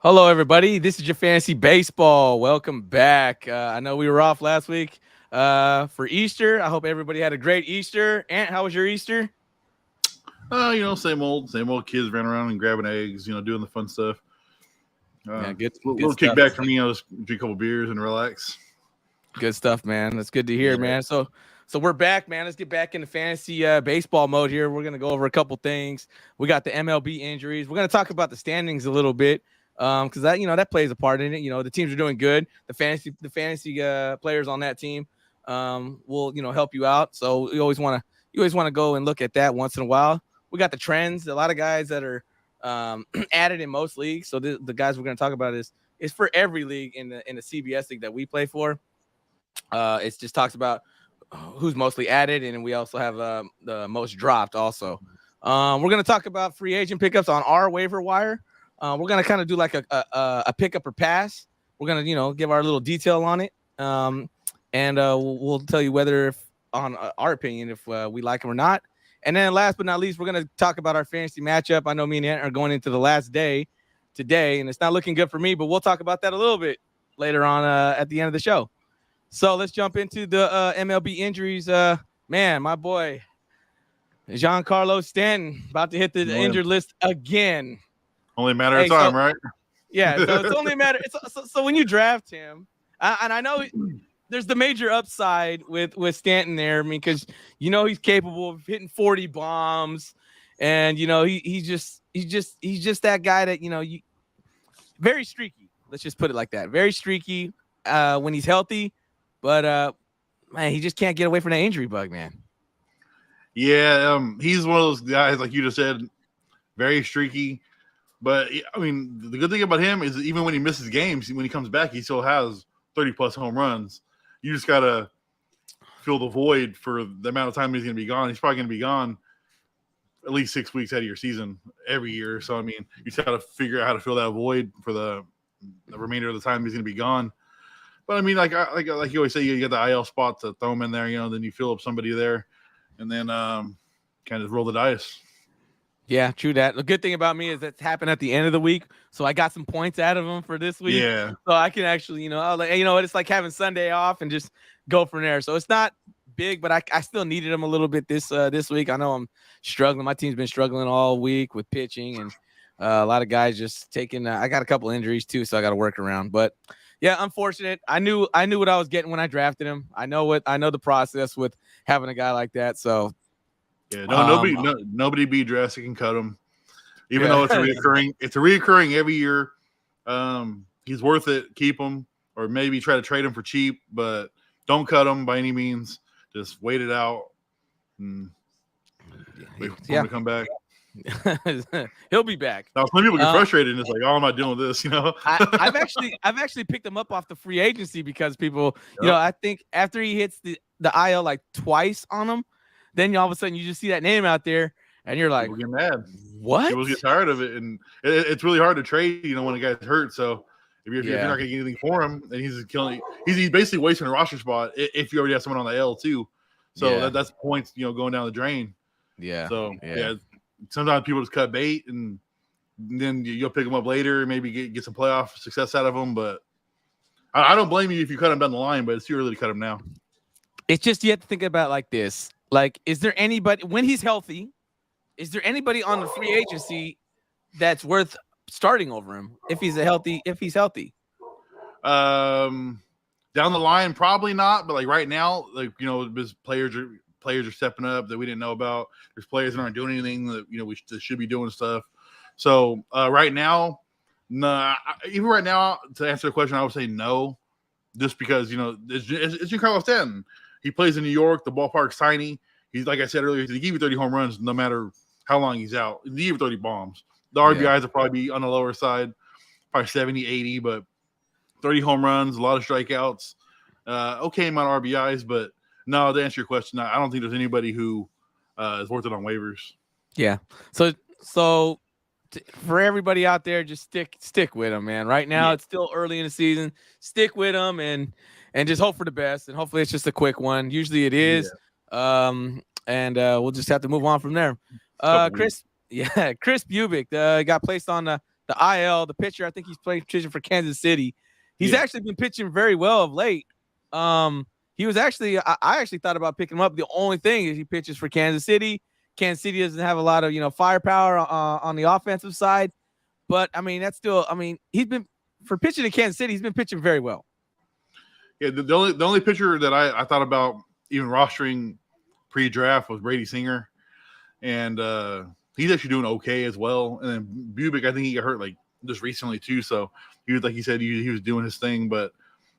Hello, everybody. This is your fantasy baseball. Welcome back. I know we were off last week for Easter. I hope everybody had a great Easter. Ant, how was your Easter? Same old kids running around and grabbing eggs, doing the fun stuff. Yeah, good Little stuff. kickback for me. I'll just drink a couple beers and relax. Good stuff, man. That's good to hear, Yeah. man. So we're back, man. Let's get back into fantasy baseball mode here. We're gonna go over a couple things. We got the MLB injuries. We're gonna talk about the standings a little bit because that plays a part in it. The teams are doing good. The fantasy players on that team will help you out. So you always want to go and look at that once in a while. We got the trends. A lot of guys that are added in most leagues. So the guys we're gonna talk about is for every league in the CBS league that we play for. It just talks about who's mostly added, and we also have the most dropped. Also, we're gonna talk about free agent pickups on our waiver wire. We're gonna kind of do like a pickup or pass. We're gonna give our little detail on it, and we'll tell you whether on our opinion if we like them or not. And then last but not least, we're gonna talk about our fantasy matchup. I know me and Ant are going into the last day today, and it's not looking good for me, but we'll talk about that a little bit later on at the end of the show. So let's jump into the MLB injuries. Man, my boy, Giancarlo Stanton, about to hit the injured list again. Only a matter of time, right? Yeah, so it's only a matter. So when you draft him, and I know there's the major upside with Stanton there. I mean, because he's capable of hitting 40 bombs, and he's just that guy that very streaky. Let's just put it like that. Very streaky when he's healthy. But man, he just can't get away from that injury bug, man. Yeah, he's one of those guys, like you just said, very streaky. But I mean, the good thing about him is that even when he misses games, when he comes back, he still has 30 plus home runs. You just gotta fill the void for the amount of time he's going to be gone. He's probably going to be gone at least 6 weeks out of your season every year. So I mean, you just got to figure out how to fill that void for the remainder of the time he's going to be gone. But I mean, like you always say, you get the IL spot to throw him in there, then you fill up somebody there, and then kind of roll the dice. Yeah, true that. The good thing about me is that's happened at the end of the week, so I got some points out of him for this week. Yeah. So I can actually, I was like, it's like having Sunday off and just go from there. So it's not big, but I still needed him a little bit this week. I know I'm struggling. My team's been struggling all week with pitching, and a lot of guys just taking. I got a couple injuries too, so I got to work around. But yeah, unfortunate. I knew what I was getting when I drafted him. I know the process with having a guy like that. So yeah, nobody be drastic and cut him. Even though it's a reoccurring every year. He's worth it. Keep him, or maybe try to trade him for cheap, but don't cut him by any means. Just wait it out and wait for him to come back. He'll be back. Now, some people get frustrated and it's like, "Oh, I'm not doing this," I've actually picked him up off the free agency because people, I think after he hits the IL like twice on him, then all of a sudden you just see that name out there and you're like, people get mad. What? People get tired of it, and it's really hard to trade, when a guy's hurt. So if you're not going to get anything for him, and he's basically wasting a roster spot if you already have someone on the L too. So that's points, going down the drain. Yeah. So sometimes people just cut bait, and then you'll pick them up later, maybe get some playoff success out of them. But I don't blame you if you cut them down the line, but it's too early to cut them now. It's just you have to think about it like this. Like, is there anybody when he's healthy? Is there anybody on the free agency that's worth starting over him if he's healthy? Down the line, probably not. But like right now, his players are stepping up that we didn't know about. There's players that aren't doing anything that we should be doing stuff. So right now, no. Even right now, to answer the question, I would say no, just because it's Giancarlo Stanton. He plays in New York. The ballpark's tiny. He's, like I said earlier, he give you 30 home runs no matter how long he's out. He give you 30 bombs. The RBIs will probably be on the lower side, probably 70, 80, but 30 home runs, a lot of strikeouts. Okay amount of RBIs, but no, to answer your question, I don't think there's anybody who is worth it on waivers. Yeah. So for everybody out there, just stick with him, man. Right now, it's still early in the season. Stick with him and just hope for the best. And hopefully it's just a quick one. Usually it is. And we'll just have to move on from there. Chris Bubic got placed on the the IL, the pitcher. I think he's pitching for Kansas City. He's actually been pitching very well of late. He was actually, I actually thought about picking him up. The only thing is he pitches for Kansas City. Kansas City doesn't have a lot of, firepower on the offensive side. But, I mean, that's still, he's been, for pitching in Kansas City, he's been pitching very well. Yeah, the only pitcher that I thought about even rostering pre-draft was Brady Singer. And he's actually doing okay as well. And then Bubic, I think he got hurt like just recently too. So he was, like he said, he was doing his thing. But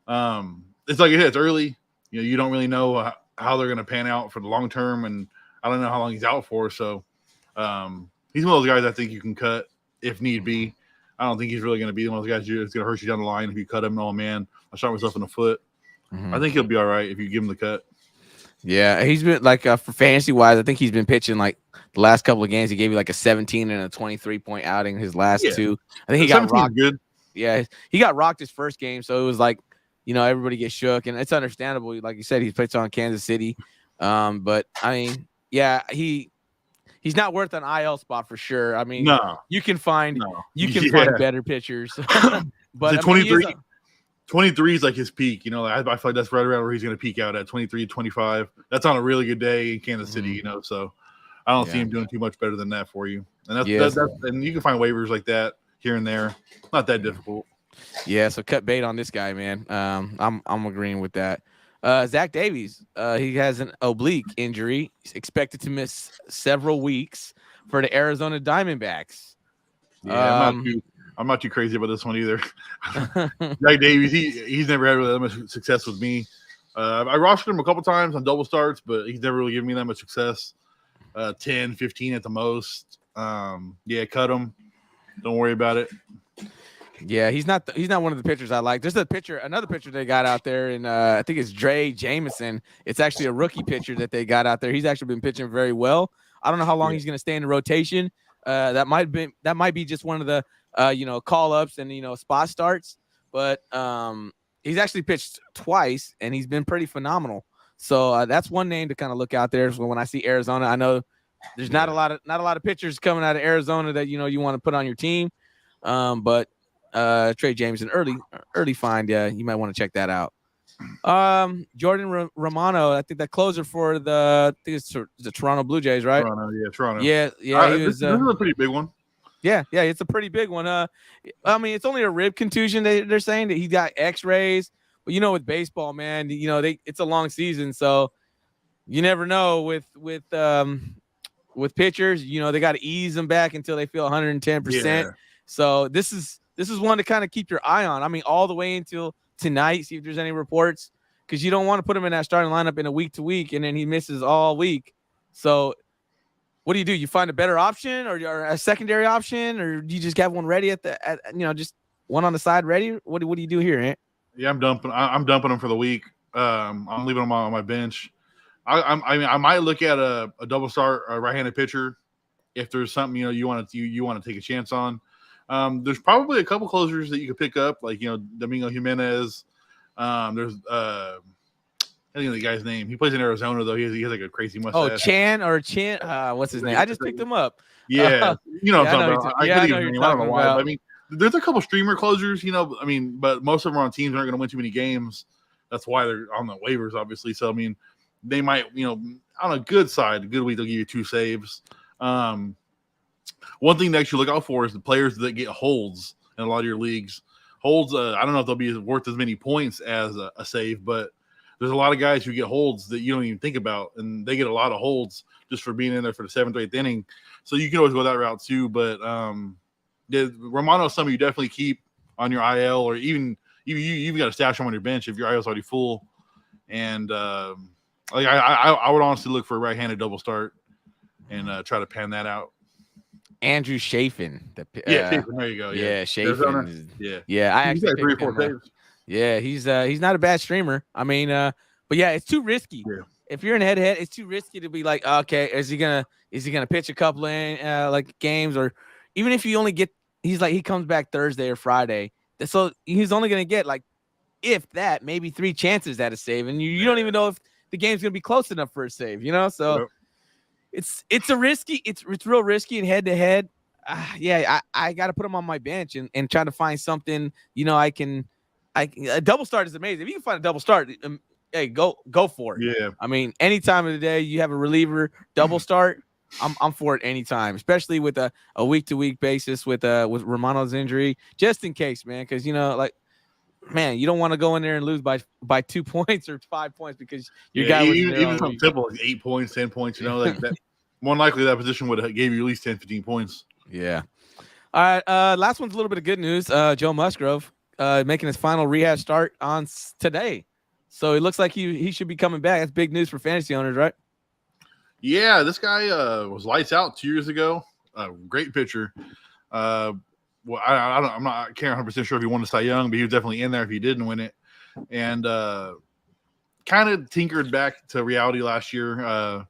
it's like I said, it's early. You don't really know how they're going to pan out for the long term, and I don't know how long he's out for. So he's one of those guys I think you can cut if need be. I don't think he's really going to be one of those guys that's going to hurt you down the line if you cut him. Oh man, I shot myself in the foot. Mm-hmm. I think he'll be all right if you give him the cut. Yeah, he's been like for fantasy wise, I think he's been pitching like the last couple of games. He gave you like a 17 and a 23-point outing his last two. I think he got rocked. Good. Yeah, he got rocked his first game, so it was like, everybody gets shook, and it's understandable. Like you said, he's pitched on Kansas City, but I mean, yeah, he's not worth an IL spot for sure. I mean, you can find find better pitchers, but 23 is like his peak. I feel like that's right around where he's going to peak out at 23, 25. That's on a really good day in Kansas City, so I don't see him doing too much better than that for you. And that's and you can find waivers like that here and there. Not that difficult. Yeah, so cut bait on this guy, man. I'm agreeing with that. Zach Davies, he has an oblique injury. He's expected to miss several weeks for the Arizona Diamondbacks. Yeah, I'm not too crazy about this one either. Zach Davies, he's never had really that much success with me. I rostered him a couple times on double starts, but he's never really given me that much success. 10, 15 at the most. Cut him. Don't worry about it. Yeah, he's not one of the pitchers I like. There's another pitcher they got out there, and I think it's Dre Jameson. It's actually a rookie pitcher that they got out there. He's actually been pitching very well. I don't know how long he's going to stay in the rotation. That might be just one of the call ups and spot starts, but he's actually pitched twice and he's been pretty phenomenal. So that's one name to kind of look out there. So when I see Arizona, I know there's not a lot of pitchers coming out of Arizona that you want to put on your team, but Trey James, an early find. Yeah, you might want to check that out. Jordan Romano, I think that closer for the Toronto Blue Jays, right? Toronto. Yeah. This is a pretty big one. Yeah, it's a pretty big one. It's only a rib contusion. They're saying that he got X-rays, but with baseball, man, it's a long season, so you never know with pitchers. They got to ease them back until they feel 110%. Yeah. So this is one to kind of keep your eye on. All the way until tonight, see if there's any reports, because you don't want to put him in that starting lineup in a week to week, and then he misses all week. So what do? You find a better option or a secondary option, or do you just have one ready at just one on the side ready? What do you do here, Ant? Yeah, I'm dumping him for the week. I'm leaving him on my bench. I might look at a double start right-handed pitcher if there's something you want to take a chance on. There's probably a couple closers that you could pick up, like Domingo Jimenez. There's I think the guy's name. He plays in Arizona though. He has like a crazy mustache. Oh, Chan. What's his name? I just picked him up. Yeah, what I'm talking about. I don't know why. But, there's a couple streamer closers. But most of them are on teams that aren't going to win too many games. That's why they're on the waivers, obviously. So they might, on a good side, a good week, they'll give you 2 saves. One thing to actually look out for is the players that get holds in a lot of your leagues. Holds, I don't know if they'll be worth as many points as a save, but there's a lot of guys who get holds that you don't even think about, and they get a lot of holds just for being in there for the 7th or 8th inning. So you can always go that route too. But Romano is somebody you definitely keep on your IL, or even you've got to stash him on your bench if your IL is already full. And I would honestly look for a right-handed double start and try to pan that out. Andrew Chafin. Chafin, there you go. Yeah, Chafin. Yeah. I actually got 3 or 4 saves. Yeah, he's not a bad streamer. But yeah, it's too risky. Yeah. If you're in head-to-head, it's too risky to be like, okay, is he gonna pitch a couple in games, or even if you only get, he comes back Thursday or Friday, so he's only gonna get if that, maybe 3 chances at a save, and you don't even know if the game's gonna be close enough for a save, So. Yep. It's real risky in head to head. I got to put him on my bench and try to find something. A double start is amazing. If you can find a double start, hey, go for it. Yeah. I mean, any time of the day you have a reliever double start, I'm for it anytime, especially with a week to week basis with Romano's injury, just in case, man. Because you don't want to go in there and lose by 2 points or 5 points because your guy was even something simple like 8 points, 10 points. Like that. More likely that position would have gave you at least 10, 15 points. Yeah. All right. Last one's a little bit of good news. Joe Musgrove making his final rehab start on today. So it looks like he should be coming back. That's big news for fantasy owners, right? Yeah, this guy was lights out 2 years ago. Great pitcher. Well, I'm not 100% sure if he won the Cy Young, but he was definitely in there if he didn't win it. And kind of tinkered back to reality last year.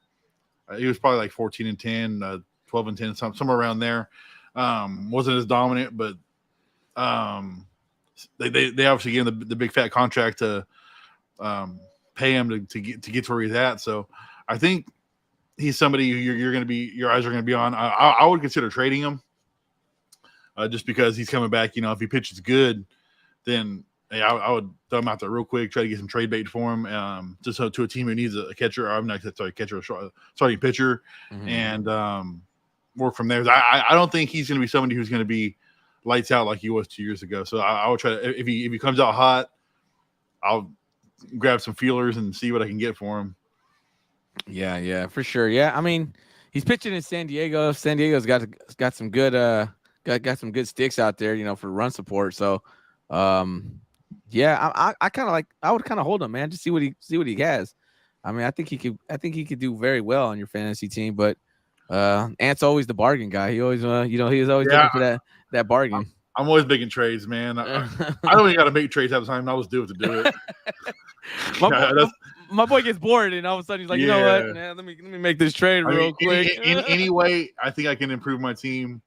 He was probably like 14-10, 12-10, somewhere around there. Wasn't as dominant, but they obviously gave him the big fat contract to pay him to get to where he's at. So I think he's somebody your eyes are going to be on. I would consider trading him just because he's coming back. If he pitches good, then hey, I would throw him out there real quick, try to get some trade bait for him, just to a team who needs a catcher. Or I'm not sorry, catcher, starting pitcher, and work from there. I don't think he's going to be somebody who's going to be lights out like he was 2 years ago. So I would try to, if he comes out hot, I'll grab some feelers and see what I can get for him. Yeah, for sure. Yeah, I mean, he's pitching in San Diego. San Diego's got some good got some good sticks out there, for run support. So, yeah, I would kind of hold him, man, to see what he has. I mean, I think he could do very well on your fantasy team, but Ant's always the bargain guy. He always he's always looking for that bargain. I'm always making trades, man. I don't even got to make trades half the time. I'll just do it to do it. My boy gets bored, and all of a sudden he's like, you know what, man, let me make this trade real quick. Any way, I think I can improve my team.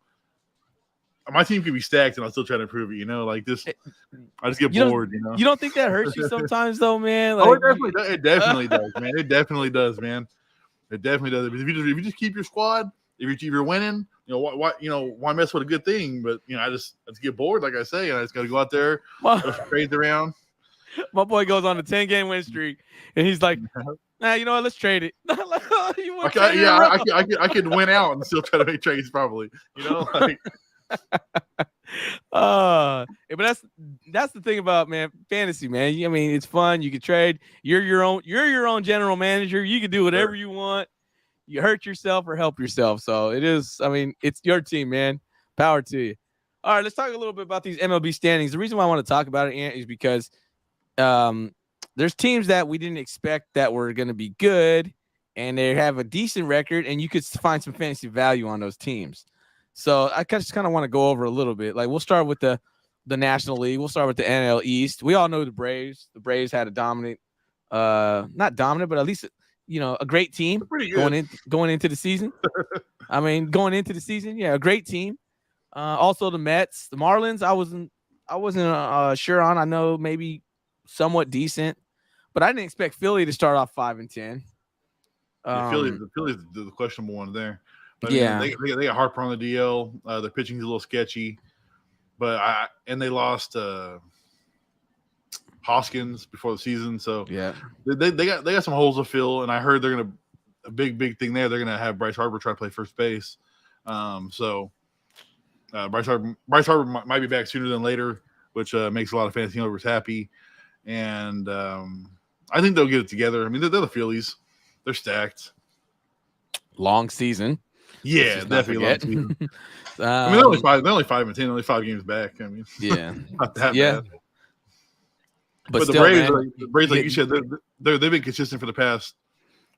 My team could be stacked, and I'll still try to improve it. Like this, I just get bored. You don't think that hurts you sometimes, though, man? Like, it definitely does, man. It definitely does, man. It definitely does. If you just keep your squad, if you're winning, why mess with a good thing? But I just get bored, like I say, and I just got to go out there, trade around. My boy goes on a 10-game win streak, and he's like, "Nah, you know what? Let's trade it." I could win out and still try to make trades, probably. But that's the thing about fantasy, man. I mean, it's fun. You can trade. You're your own general manager. You can do whatever you want. You hurt yourself or help yourself. So it is. I mean, it's your team, man. Power to you. All right, let's talk a little bit about these MLB standings. The reason why I want to talk about it, Ant, is because there's teams that we didn't expect that were going to be good, and they have a decent record, and you could find some fantasy value on those teams. So I just kind of want to go over a little bit. Like, we'll start with the National League. We'll start with the NL East. We all know the Braves. The Braves had a dominant, not dominant, but at least a great team going into the season. I mean, going into the season, yeah, a great team. Also the Mets, the Marlins. I wasn't sure on. I know maybe somewhat decent, but I didn't expect Philly to start off 5-10. Philly's the questionable one there. But yeah, they got Harper on the DL. Their pitching's a little sketchy, but they lost Hoskins before the season, so yeah, they got some holes to fill. And I heard they're a big thing there. They're gonna have Bryce Harper try to play first base. So Bryce Harper might be back sooner than later, which makes a lot of fantasy owners happy. And I think they'll get it together. I mean, they're the Phillies. They're stacked. Long season. Yeah, definitely long season. I mean, they're only 5-10, only 5 games back. I mean, yeah, not that bad. But still, the Braves, like you said, they've been consistent for the past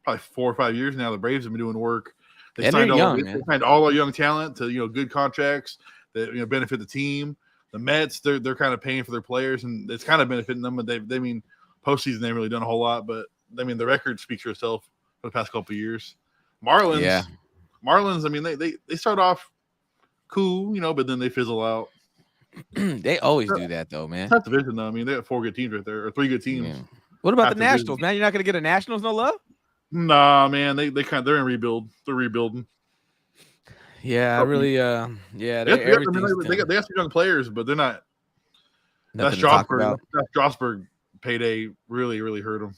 probably 4 or 5 years now. The Braves have been doing work. They signed all our young talent to good contracts that benefit the team. The Mets, they're kind of paying for their players, and it's kind of benefiting them. But they mean postseason they've really done a whole lot. But I mean the record speaks for itself for the past couple of years. Marlins, I mean they start off cool, but then they fizzle out. They always do that though, man. It's not division though. I mean, they got 4 good teams right there, or 3 good teams. Yeah. What about the Nationals, man? You're not gonna get a Nationals no love? Nah, man. They're in rebuild. They're rebuilding. Yeah, I really. Yeah, I mean, everything's they got some young players, but they're not. nothing to talk about. That Strasburg payday really hurt him.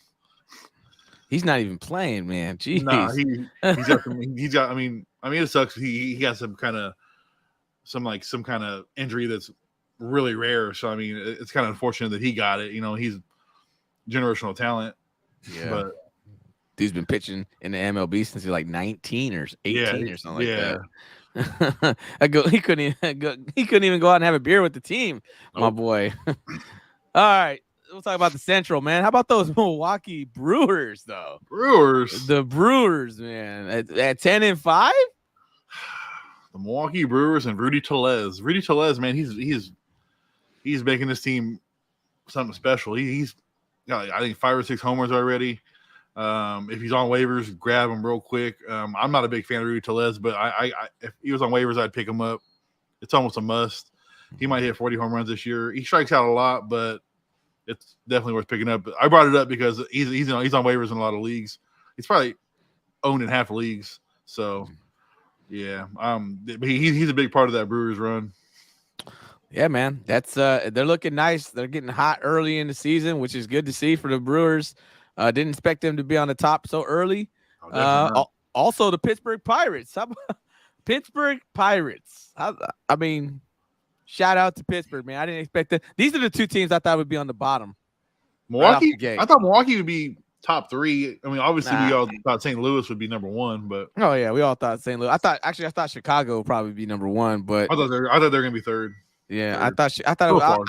He's not even playing, man. Jeez. Nah, he's got some. He's got. I mean, it sucks. He got some kind of injury that's really rare. So I mean, it's kind of unfortunate that he got it. You know, he's generational talent. Yeah. But dude's been pitching in the MLB since he's like 19 or 18 or something like that. He couldn't even go out and have a beer with the team, my boy. All right. We'll talk about the Central, man. How about those Milwaukee Brewers, though? The Brewers, man. At 10-5? The Milwaukee Brewers and Rudy Tellez. Rudy Tellez, man, he's making this team something special. He's got, I think, 5 or 6 homers already. If he's on waivers, grab him real quick. I'm not a big fan of Rudy Tellez, but I if he was on waivers, I'd pick him up. It's almost a must. He might hit 40 home runs this year. He strikes out a lot, but it's definitely worth picking up. I brought it up because he's on waivers in a lot of leagues. He's probably owned in half of leagues. So yeah, he's a big part of that Brewers run. Yeah, man. That's they're looking nice. They're getting hot early in the season, which is good to see for the Brewers. Didn't expect them to be on the top so early. Also, the Pittsburgh Pirates. Pittsburgh Pirates. I mean, shout out to Pittsburgh, man. I didn't expect that. These are the 2 teams I thought would be on the bottom. Milwaukee. I thought Milwaukee would be top 3. I mean, obviously we all thought St. Louis would be number 1, but we all thought St. Louis. I thought Chicago would probably be number 1, but I thought they were going to be 3rd. Yeah, I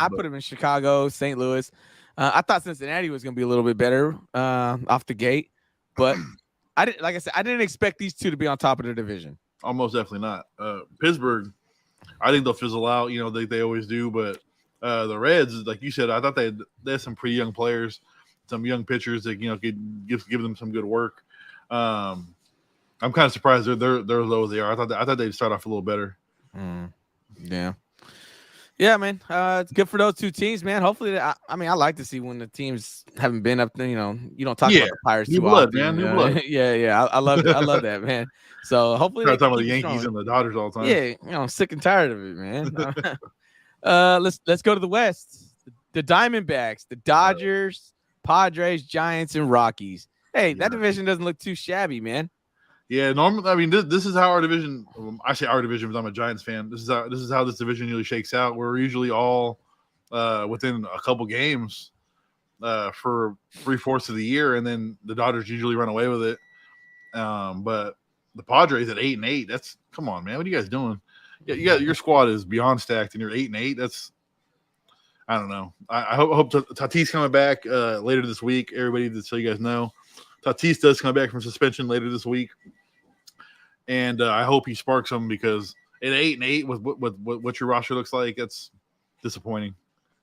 put them in Chicago, St. Louis. I thought Cincinnati was going to be a little bit better off the gate, but I didn't expect these 2 to be on top of the division. Almost definitely not. Pittsburgh, I think they'll fizzle out. You know, they always do. But the Reds, like you said, I thought they had some pretty young players, some young pitchers that could give them some good work. I'm kind of surprised they're low as they are. I thought they'd start off a little better. Yeah. Yeah, man. It's good for those 2 teams, man. Hopefully, I like to see when the teams haven't been up there. You don't talk about the Pirates too often. Man. New blood. Yeah. I love that, man. So hopefully, talking about the Yankees and the Dodgers all the time. Yeah, I'm sick and tired of it, man. Let's go to the West. The Diamondbacks, the Dodgers, Padres, Giants, and Rockies. Hey, that division doesn't look too shabby, man. Yeah, normally, I mean, this is how our division. I say our division because I'm a Giants fan. This is how this division usually shakes out. We're usually all within a couple games for 3/4 of the year, and then the Dodgers usually run away with it. But the Padres at 8-8. That's come on, man. What are you guys doing? Yeah, your squad is beyond stacked, and you're 8-8. That's I don't know. I hope Tatis coming back later this week. Everybody, just so you guys know, Tatis does come back from suspension later this week. And I hope he sparks them because at 8-8 with what your roster looks like, that's disappointing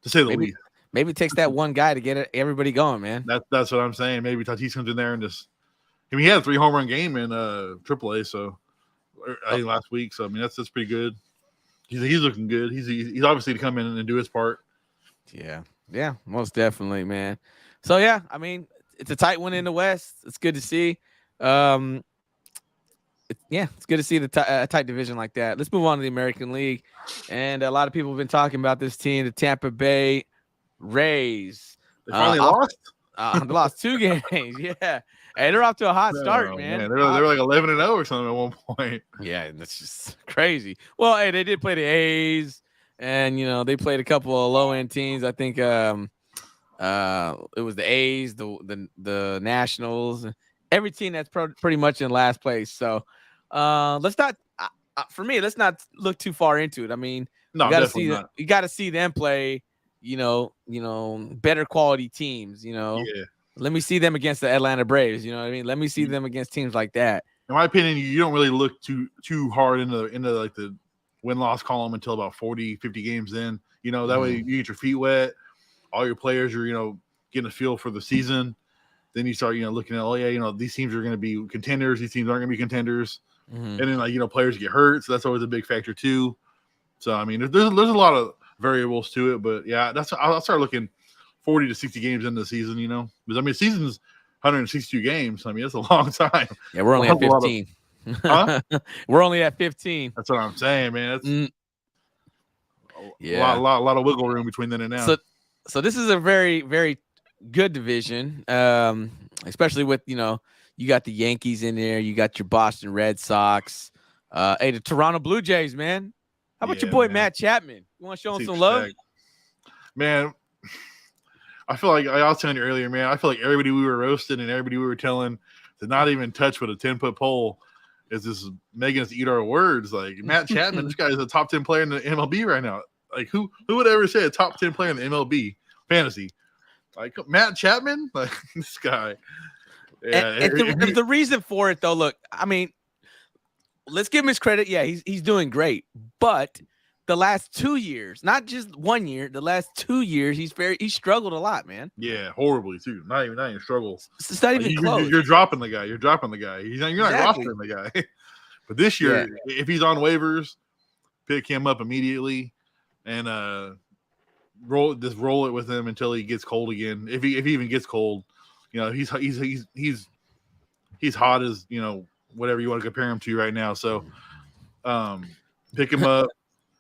to say the least. Maybe it takes that one guy to get everybody going, man. That's what I'm saying. Maybe Tatis comes in there and just. I mean, he had a 3 home run game in AAA, so I think last week. So I mean, that's pretty good. He's looking good. He's obviously to come in and do his part. Yeah, most definitely, man. So yeah, I mean, it's a tight one in the West. It's good to see. It's good to see the tight division like that. Let's move on to the American League. And a lot of people have been talking about this team, the Tampa Bay Rays. They finally lost? They lost 2 games. Yeah. Hey, they're off to a hot start, man. They were like 11-0 or something at one point. Yeah, that's just crazy. Well, hey, they did play the A's, and, they played a couple of low-end teams. I think it was the A's, the Nationals, every team that's pretty much in last place. So let's not look too far into it. I mean, no, you got to see them play, better quality teams, Yeah. Let me see them against the Atlanta Braves. You know what I mean? Let me see them against teams like that. In my opinion, you don't really look too hard into like the win-loss column until about 40, 50 games in. That way you get your feet wet. All your players are, getting a feel for the season. Then you start, looking at, these teams are going to be contenders. These teams aren't going to be contenders. And then, players get hurt. So that's always a big factor too. So, I mean, there's a lot of variables to it. But, yeah, I'll start looking 40 to 60 games into the season, Because, I mean, the season's 162 games. I mean, it's a long time. Yeah, we're only at 15. Huh? We're only at 15. That's what I'm saying, man. That's Yeah. a lot of wiggle room between then and now. So this is a very, very good division. Especially with, you got the Yankees in there, you got your Boston Red Sox, hey, the Toronto Blue Jays, man. How about your boy Matt Chapman? You want to show him some love? Man, I feel like I was telling you earlier, man. I feel like everybody we were roasting and everybody we were telling to not even touch with a 10-foot pole is just making us eat our words. Like Matt Chapman, this guy is a top 10 player in the MLB right now. Like who would ever say a top 10 player in the MLB fantasy? Like Matt Chapman, like this guy. Yeah, and the reason for it, though, look, I mean, let's give him his credit. Yeah, he's doing great, but the last 2 years, not just 1 year, the last 2 years, he struggled a lot, man. Yeah, horribly too. Not even struggles. It's not even close. You're dropping the guy. You're not rostering the guy. But this year, if he's on waivers, pick him up immediately and roll it with him until he gets cold again. If he even gets cold, he's hot as whatever you want to compare him to right now. So pick him up,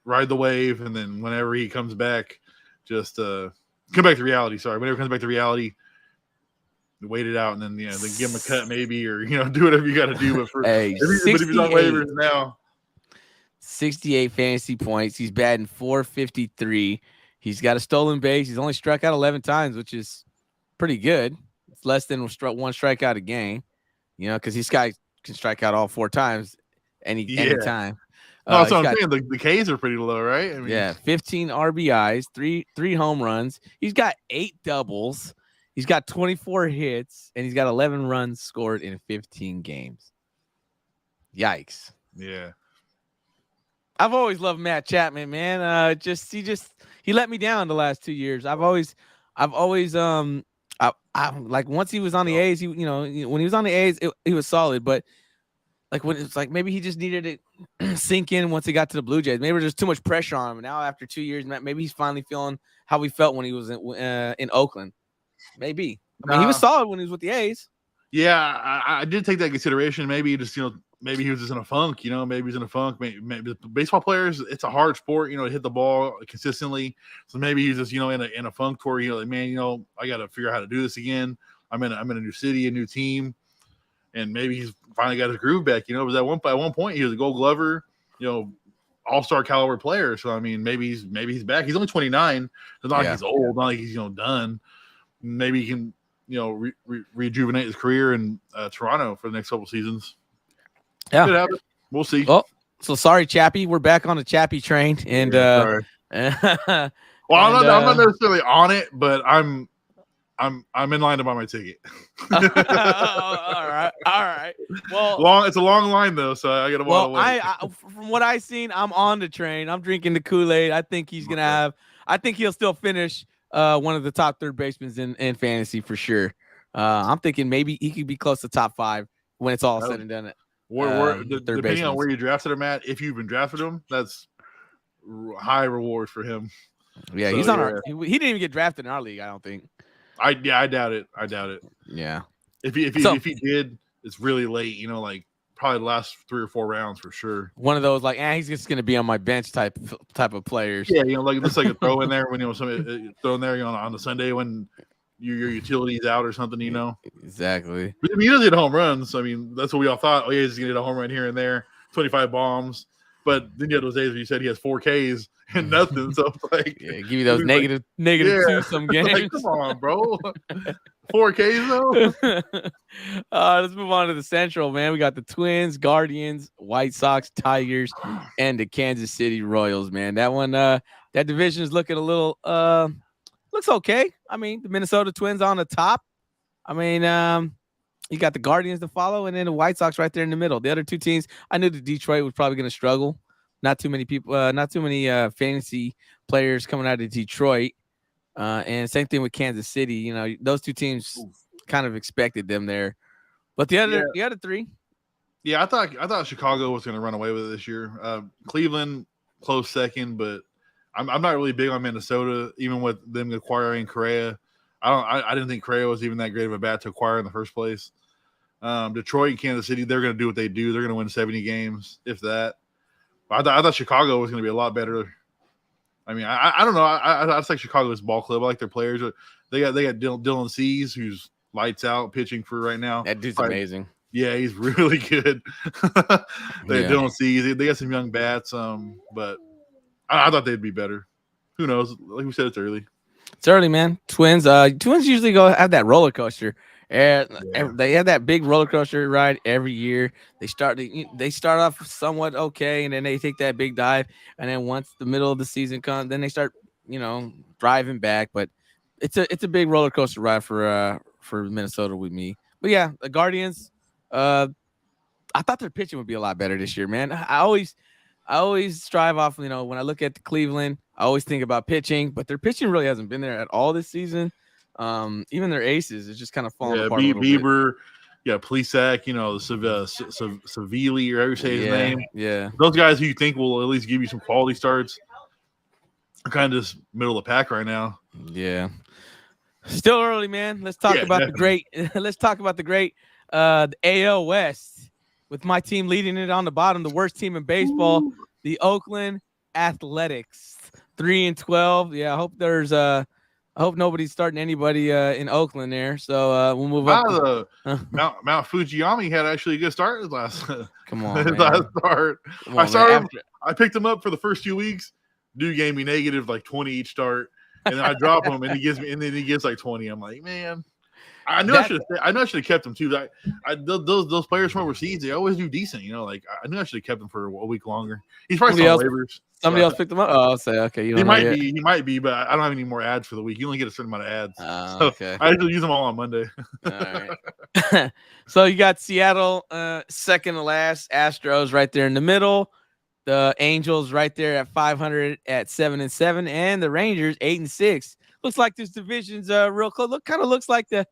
ride the wave, and then whenever he comes back, just come back to reality. Sorry, whenever he comes back to reality, wait it out, and then then give him a cut maybe, or do whatever you got to do. But if he's on waivers now, 68 fantasy points. He's batting .453. He's got a stolen base. He's only struck out 11 times, which is pretty good. It's less than one strikeout a game. Because this guy can strike out all 4 times any time. No, that's what I'm saying. The Ks are pretty low, right? I mean, 15 RBIs, three home runs. He's got 8 doubles. He's got 24 hits, and he's got 11 runs scored in 15 games. Yikes! Yeah, I've always loved Matt Chapman, man. He let me down the last 2 years. I've always like once he was on the A's, when he was on the A's, he was solid, but like when it's like maybe he just needed to sink in once he got to the Blue Jays. Maybe there's too much pressure on him. Now after 2 years, maybe he's finally feeling how he felt when he was in Oakland. Maybe. I mean, he was solid when he was with the A's. Yeah, I did take that consideration. Maybe just maybe he was just in a funk. Maybe he's in a funk. Maybe baseball players, it's a hard sport. To hit the ball consistently. So maybe he's just in a funk where like, man, I got to figure out how to do this again. I'm in a new city, a new team, and maybe he's finally got his groove back. It was at one point he was a Gold Glover, all-star caliber player. So I mean, maybe he's back. He's only 29. It's not like he's old. Not like he's done. Maybe he can rejuvenate his career in Toronto for the next couple seasons. Yeah, could happen. We'll see. Oh, so sorry, Chappie. We're back on the Chappie train, and well, I'm not necessarily on it, but I'm in line to buy my ticket. All right. Well, it's a long line though, so I got to wait. From what I've seen, I'm on the train. I'm drinking the Kool-Aid. I think he's gonna have. I think he'll still finish one of the top third basemen in fantasy for sure. I'm thinking maybe he could be close to top 5 when it's all said and done. Depending on where you drafted him at, if you've been drafted him, that's high reward for him. Yeah, he's on our. He didn't even get drafted in our league, I don't think. I doubt it. Yeah. If he did, it's really late. Like probably the last 3 or 4 rounds for sure. One of those like, he's just gonna be on my bench type of players. Yeah, like just like a throw in there when somebody throw in there on the Sunday when your utility's out or something. Exactly. But he doesn't hit home runs. So, I mean, that's what we all thought. Oh yeah, he's gonna get a home run here and there, 25 bombs. But then you had those days where you said he has 4 Ks and nothing. So like, give you those negative 2 some games. Like, come on, bro. 4 Ks though. Let's move on to the Central, man. We got the Twins, Guardians, White Sox, Tigers, and the Kansas City Royals, man. That one, that division is looking a little looks okay. I mean, the Minnesota Twins on the top. I mean, you got the Guardians to follow, and then the White Sox right there in the middle. The other 2 teams, I knew the Detroit was probably going to struggle. Not too many people, not too many fantasy players coming out of Detroit. And same thing with Kansas City. Those 2 teams kind of expected them there. But the other 3. Yeah, I thought Chicago was going to run away with it this year. Cleveland close second, but I'm not really big on Minnesota, even with them acquiring Correa. I didn't think Correa was even that great of a bat to acquire in the first place. Detroit and Kansas City, they're going to do what they do. They're going to win 70 games, if that. But I thought Chicago was going to be a lot better. I mean, I don't know. I just like Chicago's ball club. I like their players. They got Dylan Cease, who's lights out pitching for right now. That dude's amazing. Yeah, he's really good. Dylan Cease. They got some young bats. But I thought they'd be better. Who knows? Like we said, it's early. It's early, man. Twins usually have that roller coaster. They have that big roller coaster ride every year. They start off somewhat okay, and then they take that big dive, and then once the middle of the season comes, then they start driving back. But it's a big roller coaster ride for Minnesota with me. But yeah, the Guardians. I thought their pitching would be a lot better this year, man. I always strive off. When I look at the Cleveland, I always think about pitching, but their pitching really hasn't been there at all this season. Even their aces is just kind of falling apart. Bieber, Plesac, Savili, or however you say his name. Yeah, those guys who you think will at least give you some quality starts are kind of just middle of the pack right now. Yeah, still early, man. Let's talk about the great. Let's talk about the great the AL West with my team leading it on the bottom, the worst team in baseball, the Oakland Athletics, 3-12. Yeah, I hope nobody's starting anybody in Oakland there. So we'll move up. Mount Fujiyama had actually a good start his last. Come on, his last start. I picked him up for the first 2 weeks. Dude gave me negative like 20 each start, and then I drop him, and he gives like 20. I'm like, man, I knew I should have kept him too. Those players from overseas, they always do decent. Like I knew I should have kept him for a week longer. He's probably still on waivers. Somebody else picked them up. Oh, I'll say okay. He might be, but I don't have any more ads for the week. You only get a certain amount of ads. Okay. I usually use them all on Monday. All right. So you got Seattle, second to last. Astros right there in the middle. The Angels right there at 500 at 7-7, and the Rangers 8-6. Looks like this division's real close. Kind of looks like the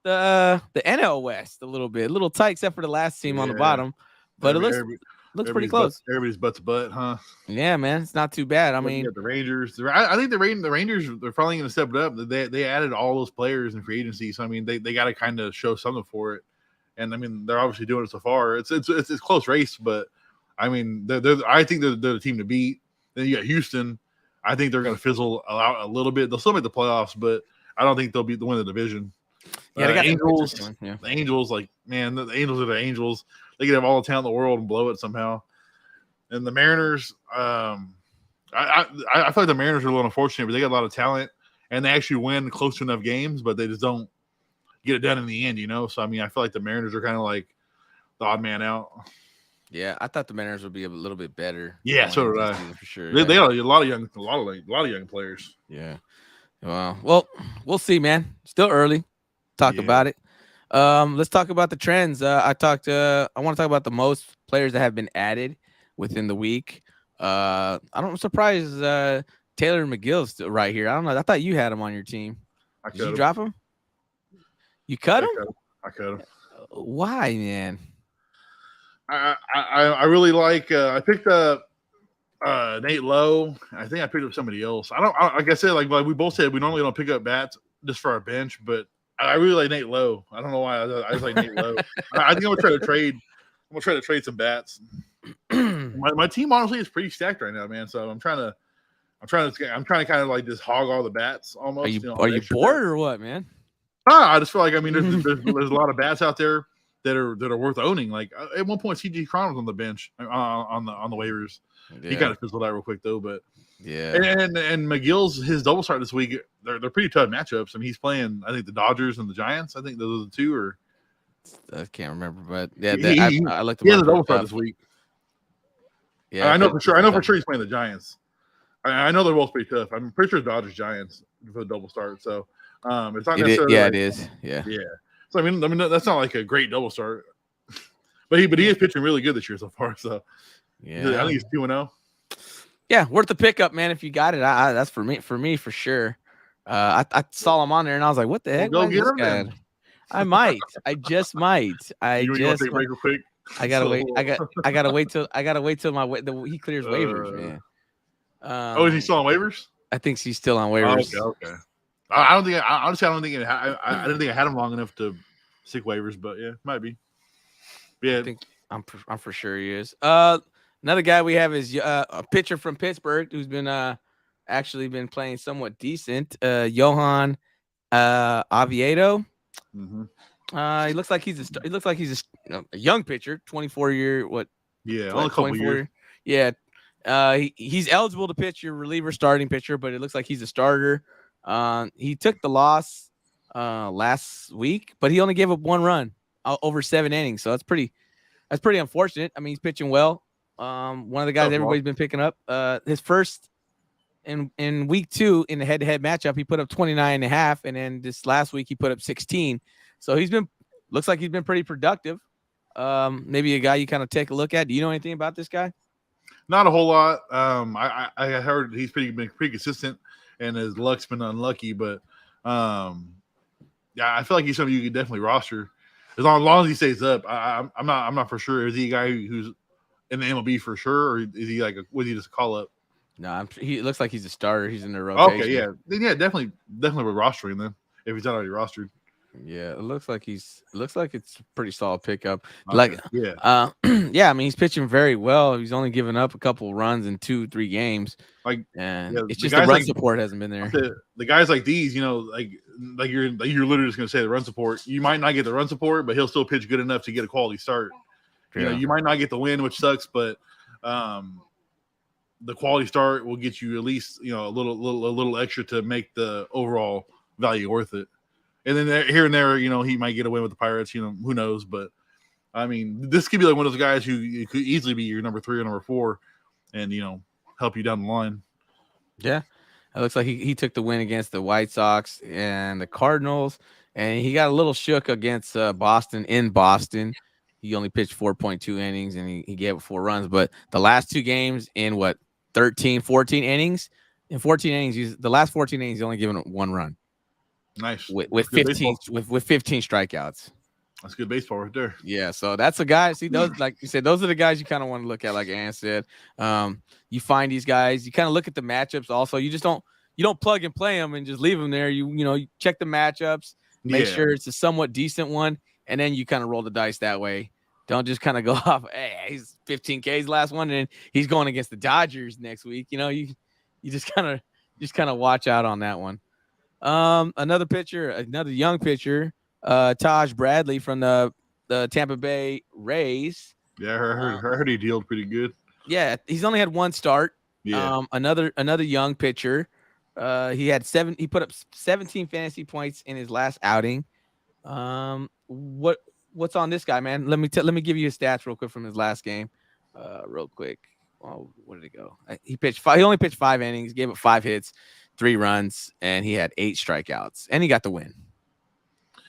NL West a little bit, a little tight, except for the last team on the bottom. But it looks pretty close. Everybody's butt to butt, huh? Yeah, man, it's not too bad. I mean, the Rangers. I think the Rangers, they're finally going to step it up. They added all those players in free agency, so I mean, they got to kind of show something for it. And I mean, they're obviously doing it so far. It's a close race, but I mean, I think they're the team to beat. Then you got Houston. I think they're going to fizzle out a little bit. They'll still make the playoffs, but I don't think they'll be the win of the division. Yeah, they got Angels. Yeah. The Angels, like, man, the Angels are the Angels. They could have all the talent in the world and blow it somehow. And the Mariners, I feel like the Mariners are a little unfortunate, but they got a lot of talent, and they actually win close to enough games, but they just don't get it done in the end, So I mean, I feel like the Mariners are kind of like the odd man out. Yeah, I thought the Mariners would be a little bit better. Yeah, so did I. For sure. They got a lot of young players. Yeah. Well, we'll see, man. Still early. Talk about it. Let's talk about the trends. I want to talk about the most players that have been added within the week. I'm surprised Taylor McGill's still right here. I don't know. I thought you had him on your team. Did you drop him? You cut him? I cut him. Why, man? I really like. I picked up Nate Lowe. I think I picked up somebody else. Like I said, like we both said, we normally don't pick up bats just for our bench, but I really like Nate Lowe. I don't know why. I just like Nate Lowe. I think I'm gonna try to trade. I'm gonna try to trade some bats. My team honestly is pretty stacked right now, man. So I'm trying to kind of like just hog all the bats almost. Are you bored or what, man? I just feel like there's a lot of bats out there that are worth owning. Like at one point, CG Cron was on the bench on the waivers. Yeah. He kind of fizzled out real quick though, but yeah. And McGill's his double start this week. They're pretty tough matchups. I mean, he's playing I think the Dodgers and the Giants. I think those are the two. Or I can't remember, but yeah, I looked. He has a double start this week. Yeah, I know for sure. I know for sure he's playing the Giants. I know they're both pretty tough. I'm pretty sure Dodgers Giants for the double start. So it's not necessarily. It is. Yeah. So I mean that's not like a great double start, but he is pitching really good this year so far. So yeah, I think he's 2-0. Yeah, worth the pickup, man. If you got it, that's for me for sure. I saw him on there and I was like, what the heck? Go get him, man. I might. I just might. You want to take a break real quick? I gotta wait. I gotta wait till he clears waivers, man. Is he still on waivers? I think he's still on waivers. Okay. I don't think I didn't think I had him long enough to stick waivers, but yeah, might be. Yeah. I think I'm for sure he is. Another guy we have is a pitcher from Pittsburgh who's been actually been playing somewhat decent. Johan Oviedo. Mm-hmm. He looks like he's a young pitcher, 24 year Yeah. Only a what couple 24 years. year. Yeah. He's eligible to pitch your reliever starting pitcher, but it looks like he's a starter. He took the loss last week, but he only gave up 1 run over 7 innings, so that's pretty unfortunate. I mean, he's pitching well. One of the guys Tough loss. everybody's been picking up. His first in week 2 in the head-to-head matchup, he put up 29.5, and then this last week he put up 16. So looks like he's been pretty productive. Maybe a guy you kind of take a look at. Do you know anything about this guy? Not a whole lot. I heard he's been pretty consistent, and his luck's been unlucky. But yeah, I feel like he's somebody you could definitely roster as long as he stays up. I'm not for sure. Is he a guy who's in the MLB for sure, or is he was he just a call up? No, he looks like he's a starter. He's in the rotation. Okay, yeah, then yeah, definitely with rostering then if he's not already rostered. Yeah, it looks like it's a pretty solid pickup. Okay, yeah, yeah. I mean, he's pitching very well. He's only given up a couple runs in 2-3 games. And it's just the run support hasn't been there. The guys like these, like you're literally just gonna say the run support. You might not get the run support, but he'll still pitch good enough to get a quality start. Yeah. You might not get the win, which sucks, but the quality start will get you at least a little extra to make the overall value worth it. And then here and there, he might get a win with the Pirates. Who knows? But I mean, this could be like one of those guys who could easily be your number 3 or number 4, and help you down the line. Yeah, it looks like he took the win against the White Sox and the Cardinals, and he got a little shook against Boston in Boston. He only pitched 4.2 innings, and he gave up 4 runs. But the last 2 games in 13, 14 innings? In 14 innings, the last 14 innings, he's only given 1 run. Nice. With 15 strikeouts. That's good baseball right there. Yeah, so that's a guy. See, those, like you said, those are the guys you kind of want to look at, like Ann said. You find these guys, you kind of look at the matchups also. You don't plug and play them and just leave them there. You check the matchups, make sure it's a somewhat decent one, and then you kind of roll the dice that way. Don't just kind of go off, hey, he's 15 Ks last one, and he's going against the Dodgers next week. You just kind of watch out on that one. Another young pitcher, Taj Bradley from the Tampa Bay Rays. Yeah, I heard he dealed pretty good. Yeah, he's only had 1 start. Yeah. Another young pitcher. He put up 17 fantasy points in his last outing. What's on this guy, man? Let me give you his stats real quick from his last game. Real quick. Oh, where did it go? He only pitched 5 innings, gave up 5 hits, 3 runs, and he had 8 strikeouts, and he got the win.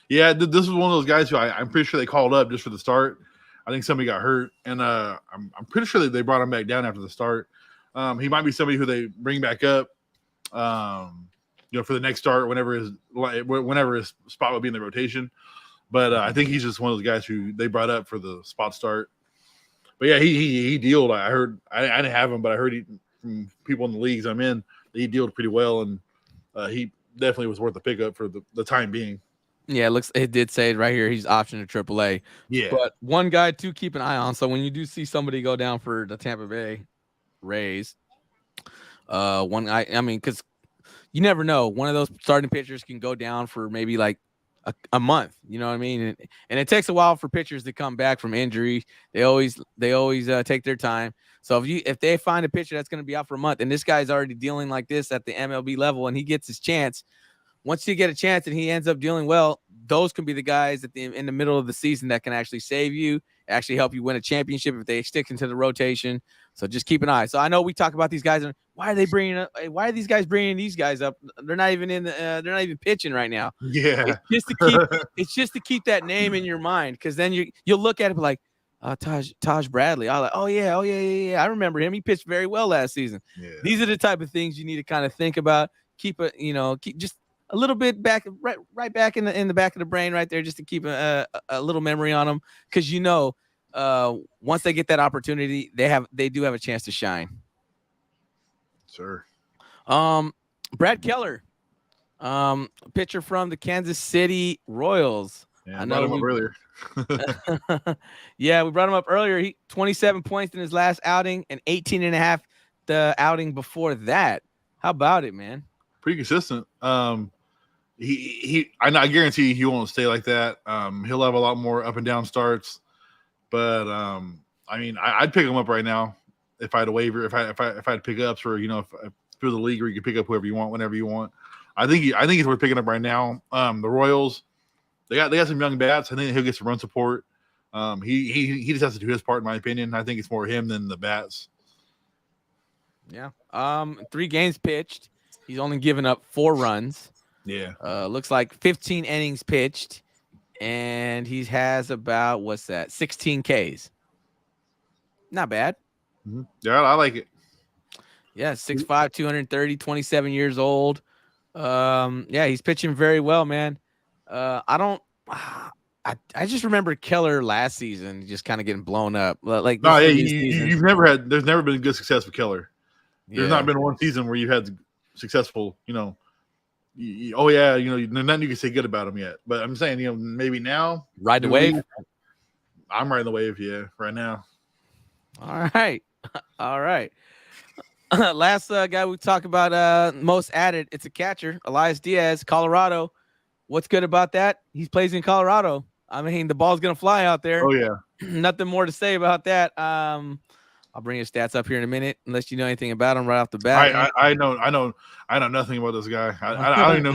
Yeah, this is one of those guys who I'm pretty sure they called up just for the start. I think somebody got hurt, and I'm pretty sure that they brought him back down after the start. He might be somebody who they bring back up, for the next start whenever his spot would be in the rotation. But I think he's just one of those guys who they brought up for the spot start. But yeah, he dealed. I heard I didn't have him, but I heard from people in the leagues I'm in, he dealed pretty well, and he definitely was worth the pickup for the time being. Yeah, it did say it right here. He's optioned to AAA. Yeah, but one guy to keep an eye on. So when you do see somebody go down for the Tampa Bay Rays, because you never know, one of those starting pitchers can go down for maybe like a month. You know what I mean? And it takes a while for pitchers to come back from injury. They always take their time. So if they find a pitcher that's going to be out for a month, and this guy's already dealing like this at the MLB level, and he gets his chance. Once you get a chance and he ends up dealing well, those can be the guys in the middle of the season that can actually save you, actually help you win a championship if they stick into the rotation. So just keep an eye. So I know we talk about these guys, and why are these guys bringing these guys up? They're not even they're not even pitching right now. Yeah, it's just to keep that name in your mind, because then you'll look at it like Taj Bradley. I'm like, oh yeah, I remember him. He pitched very well last season. Yeah. These are the type of things you need to kind of think about. Keep just a little bit back, right back in the back of the brain, right there, just to keep a little memory on them, because once they get that opportunity, they do have a chance to shine. Sure. Brad Keller, pitcher from the Kansas City Royals. Yeah, I I brought know him up earlier. Yeah, we brought him up earlier. He 27 points in his last outing and 18 and a half the outing before that. How about it, man? Pretty consistent. I guarantee he won't stay like that. He'll have a lot more up and down starts, but I mean, I'd pick him up right now if I had a waiver. If I had pickups for if through the league where you can pick up whoever you want whenever you want. I think he's worth picking up right now. The Royals, they got some young bats. I think he'll get some run support. He just has to do his part, in my opinion. I think it's more him than the bats. Yeah. 3 games pitched. He's only given up 4 runs. Yeah. Looks like 15 innings pitched, and he has about 16 Ks. Not bad. Mm-hmm. Yeah, I like it. Yeah, 6'5", 230, 27 years old. Yeah, he's pitching very well, man. I just remember Keller last season just kind of getting blown up. Like no, yeah, there's never been good success with Keller. There's not been one season where you've had successful, there's nothing you can say good about him yet. But I'm saying, maybe now. Ride the wave? I'm riding the wave, yeah, right now. All right. All right. Last guy we talk about most added, it's a catcher, Elias Diaz, Colorado. What's good about that? He plays in Colorado. I mean, the ball's going to fly out there. Oh, yeah. Nothing more to say about that. I'll bring his stats up here in a minute, unless you know anything about him right off the bat. I know nothing about this guy. I don't even know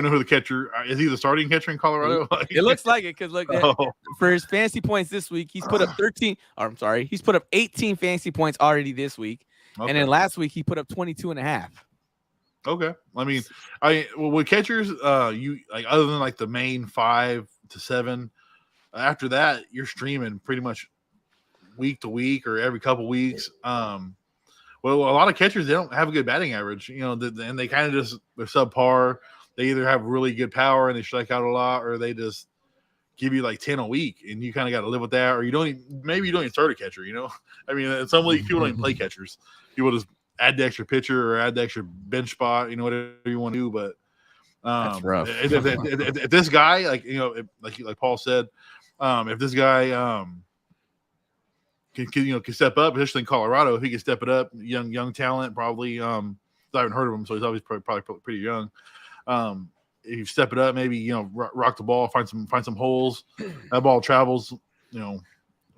who the catcher is. He the starting catcher in Colorado? It looks like it because look, for his fantasy points this week, he's put up 18 fantasy points already this week, and then last week he put up 22 and a half. Okay, I mean, with catchers, you like other than like the main 5 to 7, after that you're streaming pretty much week to week or every couple weeks. Well, a lot of catchers, they don't have a good batting average, and they kind of they're subpar. They either have really good power and they strike out a lot, or they just give you like 10 a week, and you kind of got to live with that. Or you don't even start a catcher. I mean, in some leagues people don't even play catchers. People just add the extra pitcher or add the extra bench spot, whatever you want to do. But that's rough. if this guy, like Paul said, if this guy can step up, especially in Colorado, if he can step it up, young talent, probably. I haven't heard of him, so he's obviously probably pretty young. If you step it up, maybe rock the ball, find some holes. That ball travels,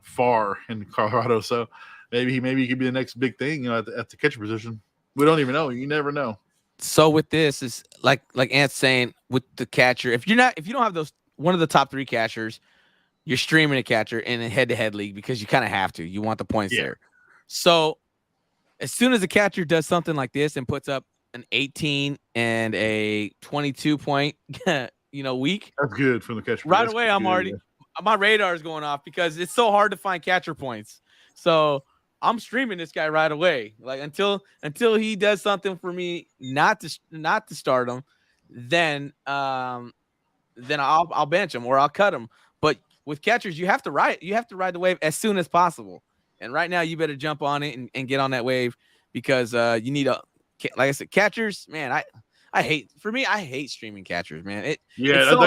far in Colorado, so maybe he could be the next big thing, at the catcher position. We don't even know. You never know. So with this, is like Ant's saying with the catcher, if you don't have those one of the top 3 catchers, you're streaming a catcher in a head-to-head league because you kind of have to. You want the points there. So as soon as the catcher does something like this and puts up an 18 and a 22 point, week, that's good from the catcher. Right away, my radar is going off because it's so hard to find catcher points. So I'm streaming this guy right away. Like until he does something for me not to start him, then I'll bench him or I'll cut him. But with catchers, you have to ride the wave as soon as possible. And right now, you better jump on it and get on that wave because you need like I said, catchers. Man, I hate streaming catchers, man. Like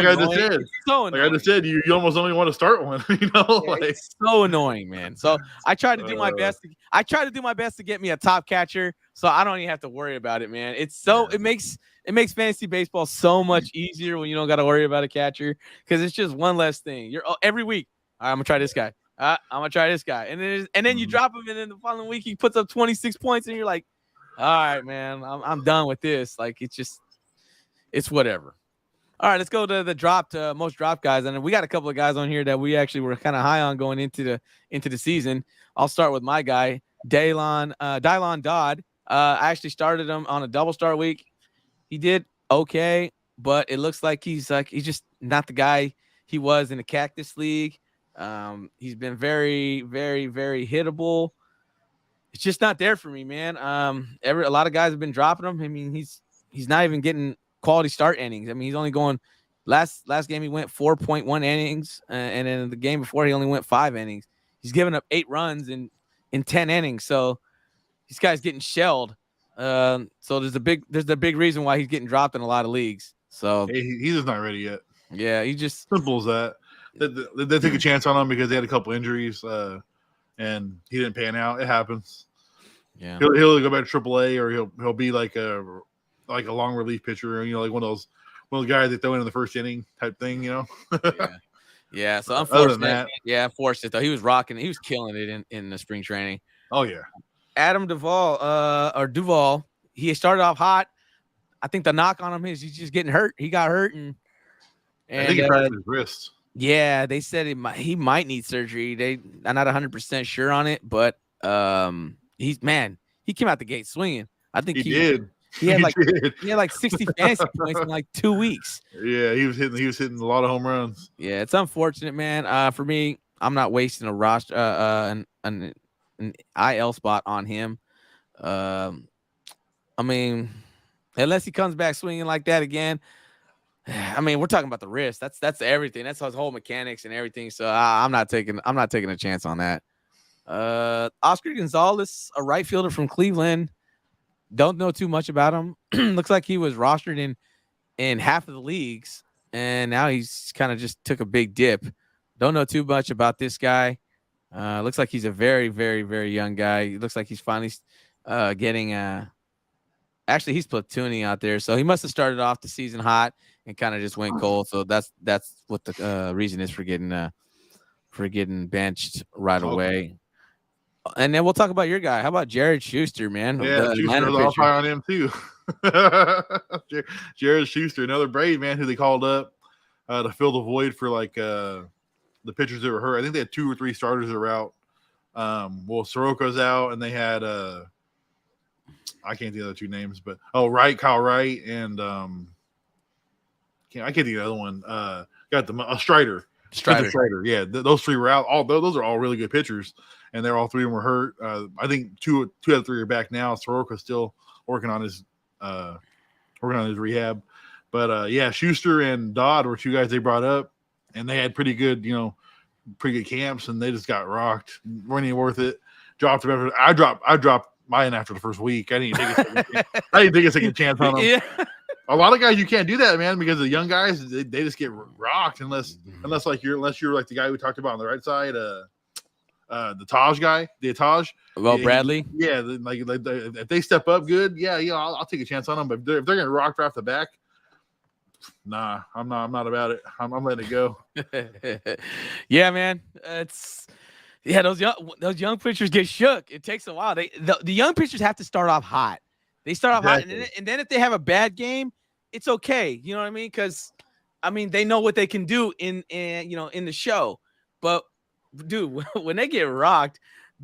I just said. So like I just said, you almost only want to start one. It's so annoying, man. So I try to do my best. I try to do my best to get me a top catcher, so I don't even have to worry about it, man. It makes fantasy baseball so much easier when you don't got to worry about a catcher because it's just one less thing. You're every week. All right, I'm gonna try this guy. I'm gonna try this guy, and then you drop him, and then the following week he puts up 26 points, and you're like, all right, man, I'm done with this. Like it's whatever. All right, let's go to the most dropped guys, and we got a couple of guys on here that we actually were kind of high on going into the season. I'll start with my guy, Dylan Dodd. I actually started him on a double start week. He did okay, but it looks like he's just not the guy he was in the Cactus League. He's been very, very, very hittable. It's just not there for me, man. A lot of guys have been dropping him. I mean, he's not even getting quality start innings. I mean, he's only going last game he went 4.1 innings, and then the game before he only went 5 innings. He's given up 8 runs in 10 innings. So this guy's getting shelled. So there's a big reason why he's getting dropped in a lot of leagues. So he's just not ready yet. Yeah, he just simple as that. they took a chance on him because they had a couple injuries, and he didn't pan out. It happens. Yeah, he'll go back to AAA, or he'll be like a long relief pitcher, like one of those guys that throw in the first inning type thing, yeah. So Other than unfortunate. that, Unfortunate though. He was rocking. He was killing it in the spring training. Oh yeah. Adam Duvall. He started off hot. I think the knock on him is he's just getting hurt. He got hurt, and I think he fractured his wrist. Yeah, they said he might need surgery. I'm not 100% sure on it, but he came out the gate swinging. I think he did. He had like 60 fantasy points in like 2 weeks. Yeah, he was hitting a lot of home runs. Yeah, it's unfortunate, man. For me, I'm not wasting a roster an IL spot on him. I mean, unless he comes back swinging like that again. I mean, we're talking about the wrist. That's everything. That's his whole mechanics and everything. So I'm not taking a chance on that. Oscar Gonzalez, a right fielder from Cleveland. Don't know too much about him. Looks like he was rostered in half of the leagues, and now he's kind of just took a big dip. Don't know too much about this guy. Looks like he's a very, very, very young guy. He looks like he's finally getting actually he's platooning out there. So he must have started off the season hot and kind of just went cold. So that's what the reason is for getting benched right away. And then we'll talk about your guy. How about Jared Schuster, man? Yeah, Schuster was all high on him too. Jared Schuster, another Brave man who they called up to fill the void for the pitchers that were hurt. I think they had 2 or 3 starters that were out. Soroka's out, and they had I can't think of the other 2 names, but Kyle Wright, and I can't think of the other one. Got Strider. Strider. Yeah, those 3 were out. Those are all really good pitchers, and they're all 3 of them were hurt. I think 2 out of 3 are back now. Soroka's still working on his rehab, but Schuster and Dodd were 2 guys they brought up, and they had pretty good camps, and they just got rocked. Weren't even worth it. Dropped them I dropped mine after the first week. I didn't take a second chance on them. Yeah. A lot of guys you can't do that, man, because the young guys they just get rocked unless you're like the guy we talked about on the right side, the Taj guy, Bradley. If they step up good, I'll take a chance on them. But if they're gonna rock right off the back, nah, I'm not about it. I'm letting it go. Yeah, man, those young pitchers get shook. It takes a while. The young pitchers have to start off hot. They start off hot, and then if they have a bad game, it's okay. You know what I mean? Because they know what they can do in the show. But dude, when they get rocked,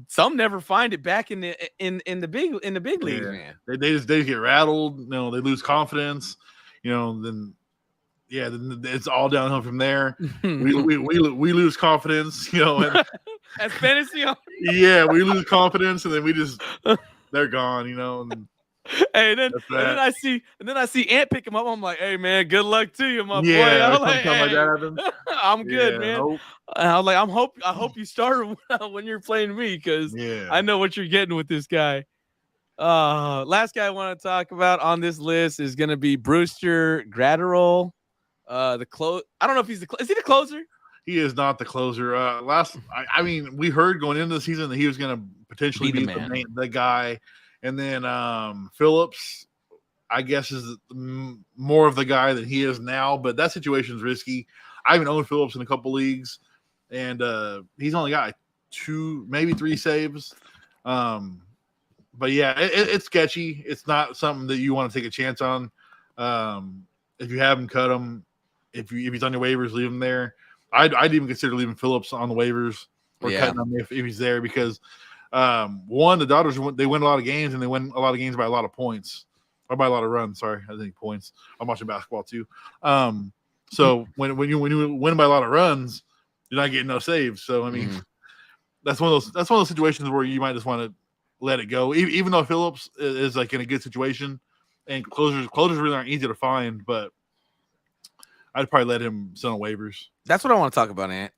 some never find it back in the big leagues, man. They just get rattled. They lose confidence. Then it's all downhill from there. we lose confidence. And, as fantasy. Yeah, we lose confidence, and then they're gone. And, hey, and then I see Ant pick him up. I'm like, hey man, good luck to you, my boy. I'm like, hey, I'm good, man. I was like, I hope you start when you're playing me, because I know what you're getting with this guy. Last guy I want to talk about on this list is gonna be Brewster Gratterall. I don't know if is he the closer? He is not the closer. We heard going into the season that he was gonna potentially be the guy. And then Phillips, I guess, is more of the guy than he is now. But that situation is risky. I haven't owned Phillips in a couple leagues, and he's only got 2, maybe 3 saves. But yeah, it's sketchy. It's not something that you want to take a chance on. If you have him, cut him. If he's on your waivers, leave him there. I'd even consider leaving Phillips on the waivers or cutting him if he's there, because the Dodgers, they win a lot of games, and they win a lot of games by a lot of points, or by a lot of runs. Sorry, I think points. I'm watching basketball too. So when you win by a lot of runs, you're not getting no saves. So that's one of those situations where you might just want to let it go, even though Phillips is like in a good situation, and closers really aren't easy to find. But I'd probably let him sit on waivers. That's what I want to talk about, Ant.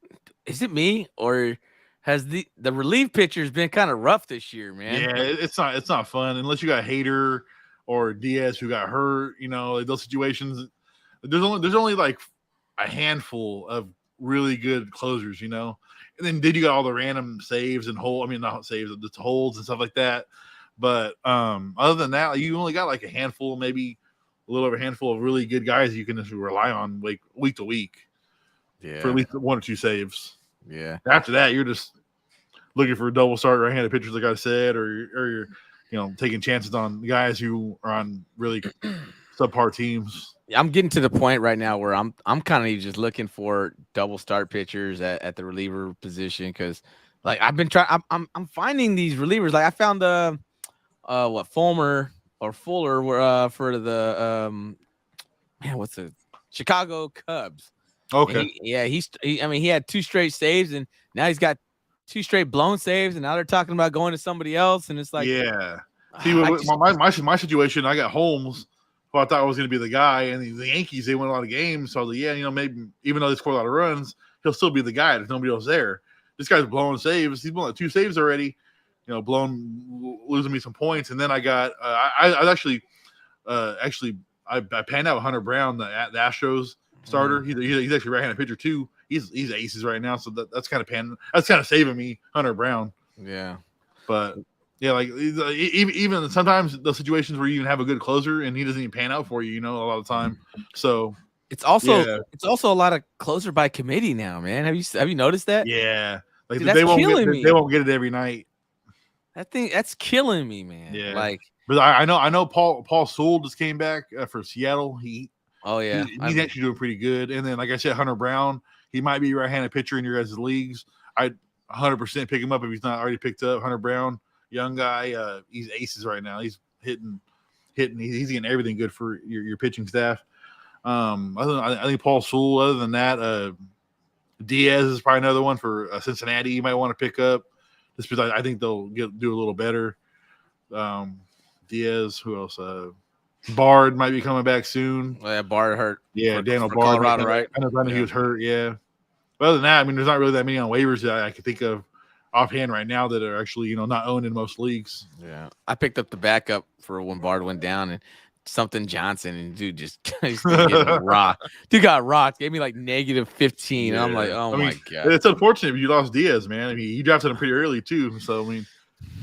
Is it me, or has the relief pitcher's been kind of rough this year, man? Yeah, it's not fun unless you got Hader or Diaz who got hurt. Those situations. There's only like a handful of really good closers, you know. And then you got all the random saves and not saves, just holds and stuff like that. But other than that, you only got like a handful, maybe a little over a handful of really good guys you can just rely on like week to week for at least 1 or 2 saves. Yeah. After that, you're just looking for a double start right-handed pitchers, like I said, or you're taking chances on guys who are on really subpar teams. I'm getting to the point right now where I'm kind of just looking for double start pitchers at the reliever position, because like I've been trying. I'm finding these relievers. Like I found the Fuller for the what's the Chicago Cubs. Okay. He had 2 straight saves, and now he's got 2 straight blown saves, and now they're talking about going to somebody else, and it's like, yeah. See, my situation, I got Holmes, who I thought was going to be the guy, and the Yankees, they won a lot of games, so I was like, maybe even though they scored a lot of runs, he'll still be the guy. There's nobody else there. This guy's blowing saves. He's blown like 2 saves already. Losing me some points, and then I got I panned out Hunter Brown, the Astros starter. He's actually right-handed pitcher too. He's aces right now, so that's kind of saving me, Hunter Brown. Yeah, but yeah, like even sometimes the situations where you even have a good closer and he doesn't even pan out for you, a lot of the time. So it's also a lot of closer by committee now, man. Have you noticed that? Yeah, like dude, they won't get it every night. That's killing me, man. Yeah, like, but I know Paul Sewell just came back for Seattle. He's actually doing pretty good. And then, like I said, Hunter Brown, he might be a right-handed pitcher in your guys' leagues. I'd 100% pick him up if he's not already picked up. Hunter Brown, young guy, he's aces right now. He's hitting. He's getting everything good for your pitching staff. I think Paul Sewell. Other than that, Diaz is probably another one for Cincinnati. You might want to pick up just because I think they'll do a little better. Diaz. Who else? Bard might be coming back soon. Oh, yeah, Bard hurt. Yeah, Daniel for Bard. Colorado, right? I know he was hurt. Yeah. But other than that, there's not really that many on waivers that I can think of offhand right now that are actually, not owned in most leagues. Yeah. I picked up the backup for when Bard went down, and something Johnson, and dude just rocked. Dude got rocked. Gave me like -15. Yeah. I'm like, my God. It's unfortunate you lost Diaz, man. you drafted him pretty early too. So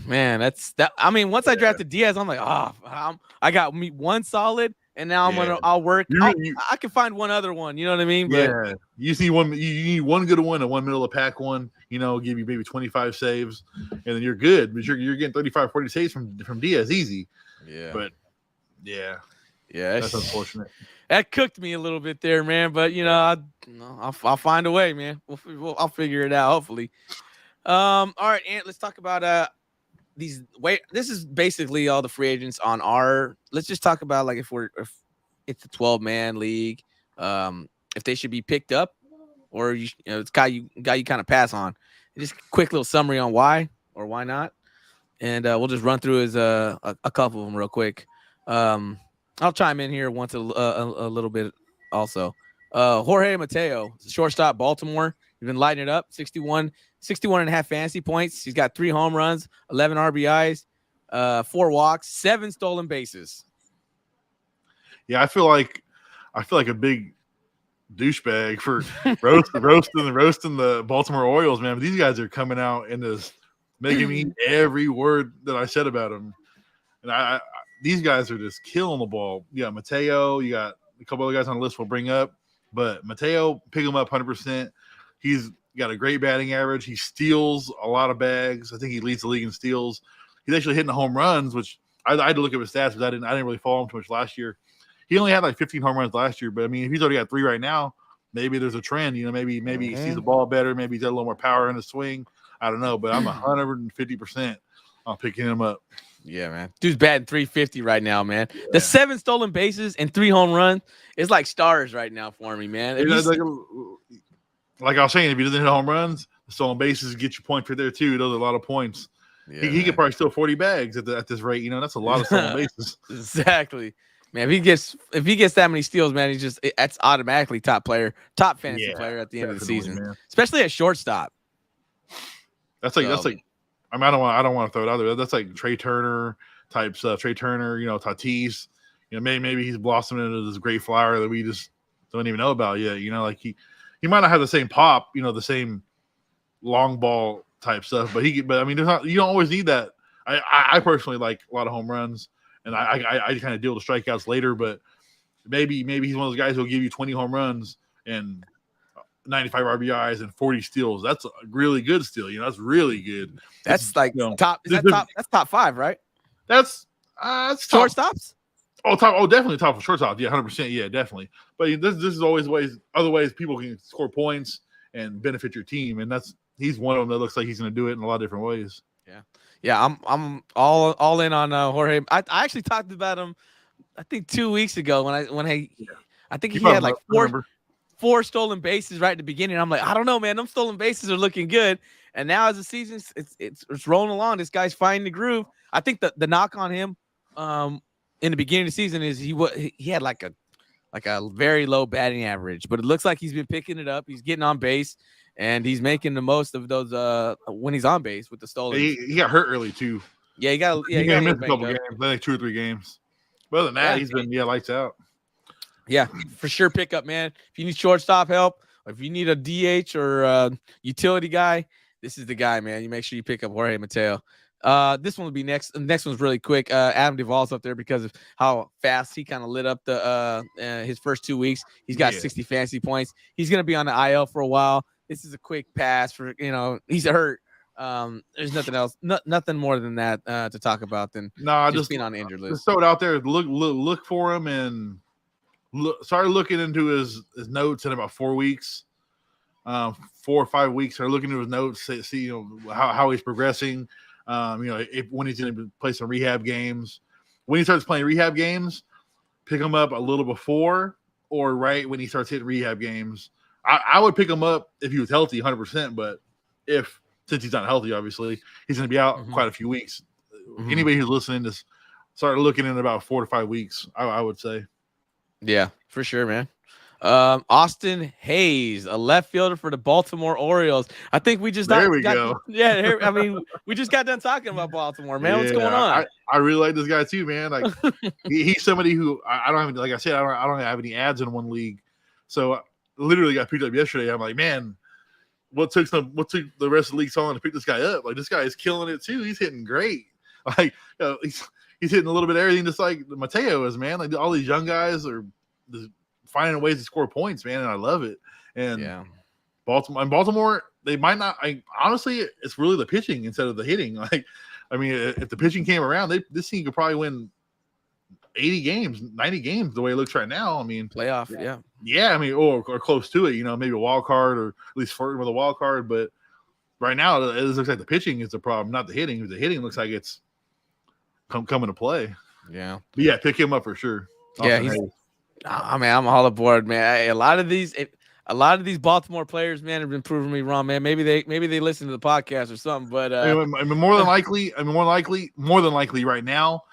man, that's that. Once I drafted Diaz, I'm like, I got me one solid, and now I'll work. I can find one other one. You know what I mean? But, you just need one. You need one good one and one middle of pack one. Give you maybe 25 saves, and then you're good. But you're getting 35, 40 saves from Diaz easy. Yeah. But yeah, that's unfortunate. That cooked me a little bit there, man. But I'll find a way, man. I'll figure it out. Hopefully. All right, Ant. Let's talk about this is basically all the free agents on our. Let's just talk about like if it's a 12-man league, if they should be picked up, or it's guy you kind of pass on. Just quick little summary on why or why not, and we'll just run through as a couple of them real quick. I'll chime in here once a little bit also. Jorge Mateo, shortstop, Baltimore. He's been lighting it up. 61 and a half fantasy points. He's got 3 home runs, 11 RBIs, 4 walks, 7 stolen bases. Yeah, I feel like a big douchebag for roasting the Baltimore Orioles, man. But these guys are coming out and just making me every word that I said about them. And these guys are just killing the ball. You got Mateo, you got a couple other guys on the list we'll bring up, but Mateo, pick him up 100%. He's got a great batting average. He steals a lot of bags. I think he leads the league in steals. He's actually hitting the home runs, which I had to look at his stats, but I didn't really follow him too much last year. He only had like 15 home runs last year, but if he's already got 3 right now, maybe there's a trend. Maybe he sees the ball better. Maybe he's got a little more power in his swing. I don't know, but I'm 150% on picking him up. Yeah, man. Dude's batting 350 right now, man. Yeah. The 7 stolen bases and 3 home runs is like stars right now for me, man. Like I was saying, if he doesn't hit home runs, the stolen bases get you points right there too. Those are a lot of points. Yeah, he could probably steal 40 bags at this rate. That's a lot of stolen bases. Exactly. Man, if he gets that many steals, man, that's automatically top fantasy player at the end of the season, man. Especially at shortstop. That's like I don't want to throw it out there. That's like Trey Turner type stuff. Trey Turner, Tatis. Maybe he's blossoming into this great flower that we just don't even know about yet. Like he might not have the same pop, the same long ball type stuff, but I mean, you don't always need that. I personally like a lot of home runs, and I kind of deal with the strikeouts later, but maybe he's one of those guys who'll give you 20 home runs and 95 RBIs and 40 steals. That's a really good steal. That's really good. That's like top. Is that top? That's top 5, right? That's shortstops. Definitely top for shortstop. Yeah, 100%. Yeah, definitely. But this is always other ways people can score points and benefit your team, and he's one of them that looks like he's going to do it in a lot of different ways. Yeah. I'm all in on Jorge. I actually talked about him, I think 2 weeks ago when I think he had like four stolen bases right at the beginning. I'm like, I don't know, man. Them stolen bases are looking good. And now as the season it's rolling along, this guy's finding the groove. I think the knock on him in the beginning of the season is he had like a very low batting average, but it looks like he's been picking it up. He's getting on base, and he's making the most of those when he's on base with the stolen. He got hurt early too. Yeah, he got missed a couple games, like 2 or 3 games. But other than that, he's been lights out. Yeah, for sure. Pick up, man. If you need shortstop help, or if you need a DH or a utility guy, this is the guy, man. You make sure you pick up Jorge Mateo. This one will be next. The next one's really quick. Adam Duvall's up there because of how fast he kind of lit up his first 2 weeks. He's got 60 fantasy points. He's gonna be on the IL for a while. This is a quick pass for he's hurt. There's nothing else, nothing more than that to talk about than just being on the injured list. Just throw it out there. Look for him and started looking into his notes in about 4 weeks. 4 or 5 weeks. Started looking into his notes, see how he's progressing. When he's going to play some rehab games. When he starts playing rehab games, pick him up a little before or right when he starts hitting rehab games. I would pick him up if he was healthy, 100%. But since he's not healthy, obviously, he's going to be out quite a few weeks. Anybody who's listening to start looking in about 4 to 5 weeks, I would say. Yeah, for sure, man. Austin Hayes, a left fielder for the Baltimore Orioles. I think we just go. Yeah, I mean, we just got done talking about Baltimore, man. What's going on? I really like this guy too, man. Like he's somebody who I don't have, like I said, I don't have any ads in one league, so I literally got picked up yesterday. I'm like, man, what took the rest of the league so long to pick this guy up? Like this guy is killing it too. He's hitting great. Like he's hitting a little bit of everything, just like Mateo is, man. Like all these young guys are just finding ways to score points, man, and I love it. And Baltimore, they might not. Honestly, it's really the pitching instead of the hitting. Like, I mean, if the pitching came around, this team could probably win 80 games, 90 games the way it looks right now. I mean, playoff, yeah. I mean, or close to it. Maybe a wild card or at least flirting with a wild card. But right now, it looks like the pitching is the problem, not the hitting. The hitting looks like it's coming to play. Yeah, but yeah, pick him up for sure. Yeah, I'm all aboard, man. A lot of these Baltimore players, man, have been proving me wrong, man. Maybe they listen to the podcast or something, but more than likely right now,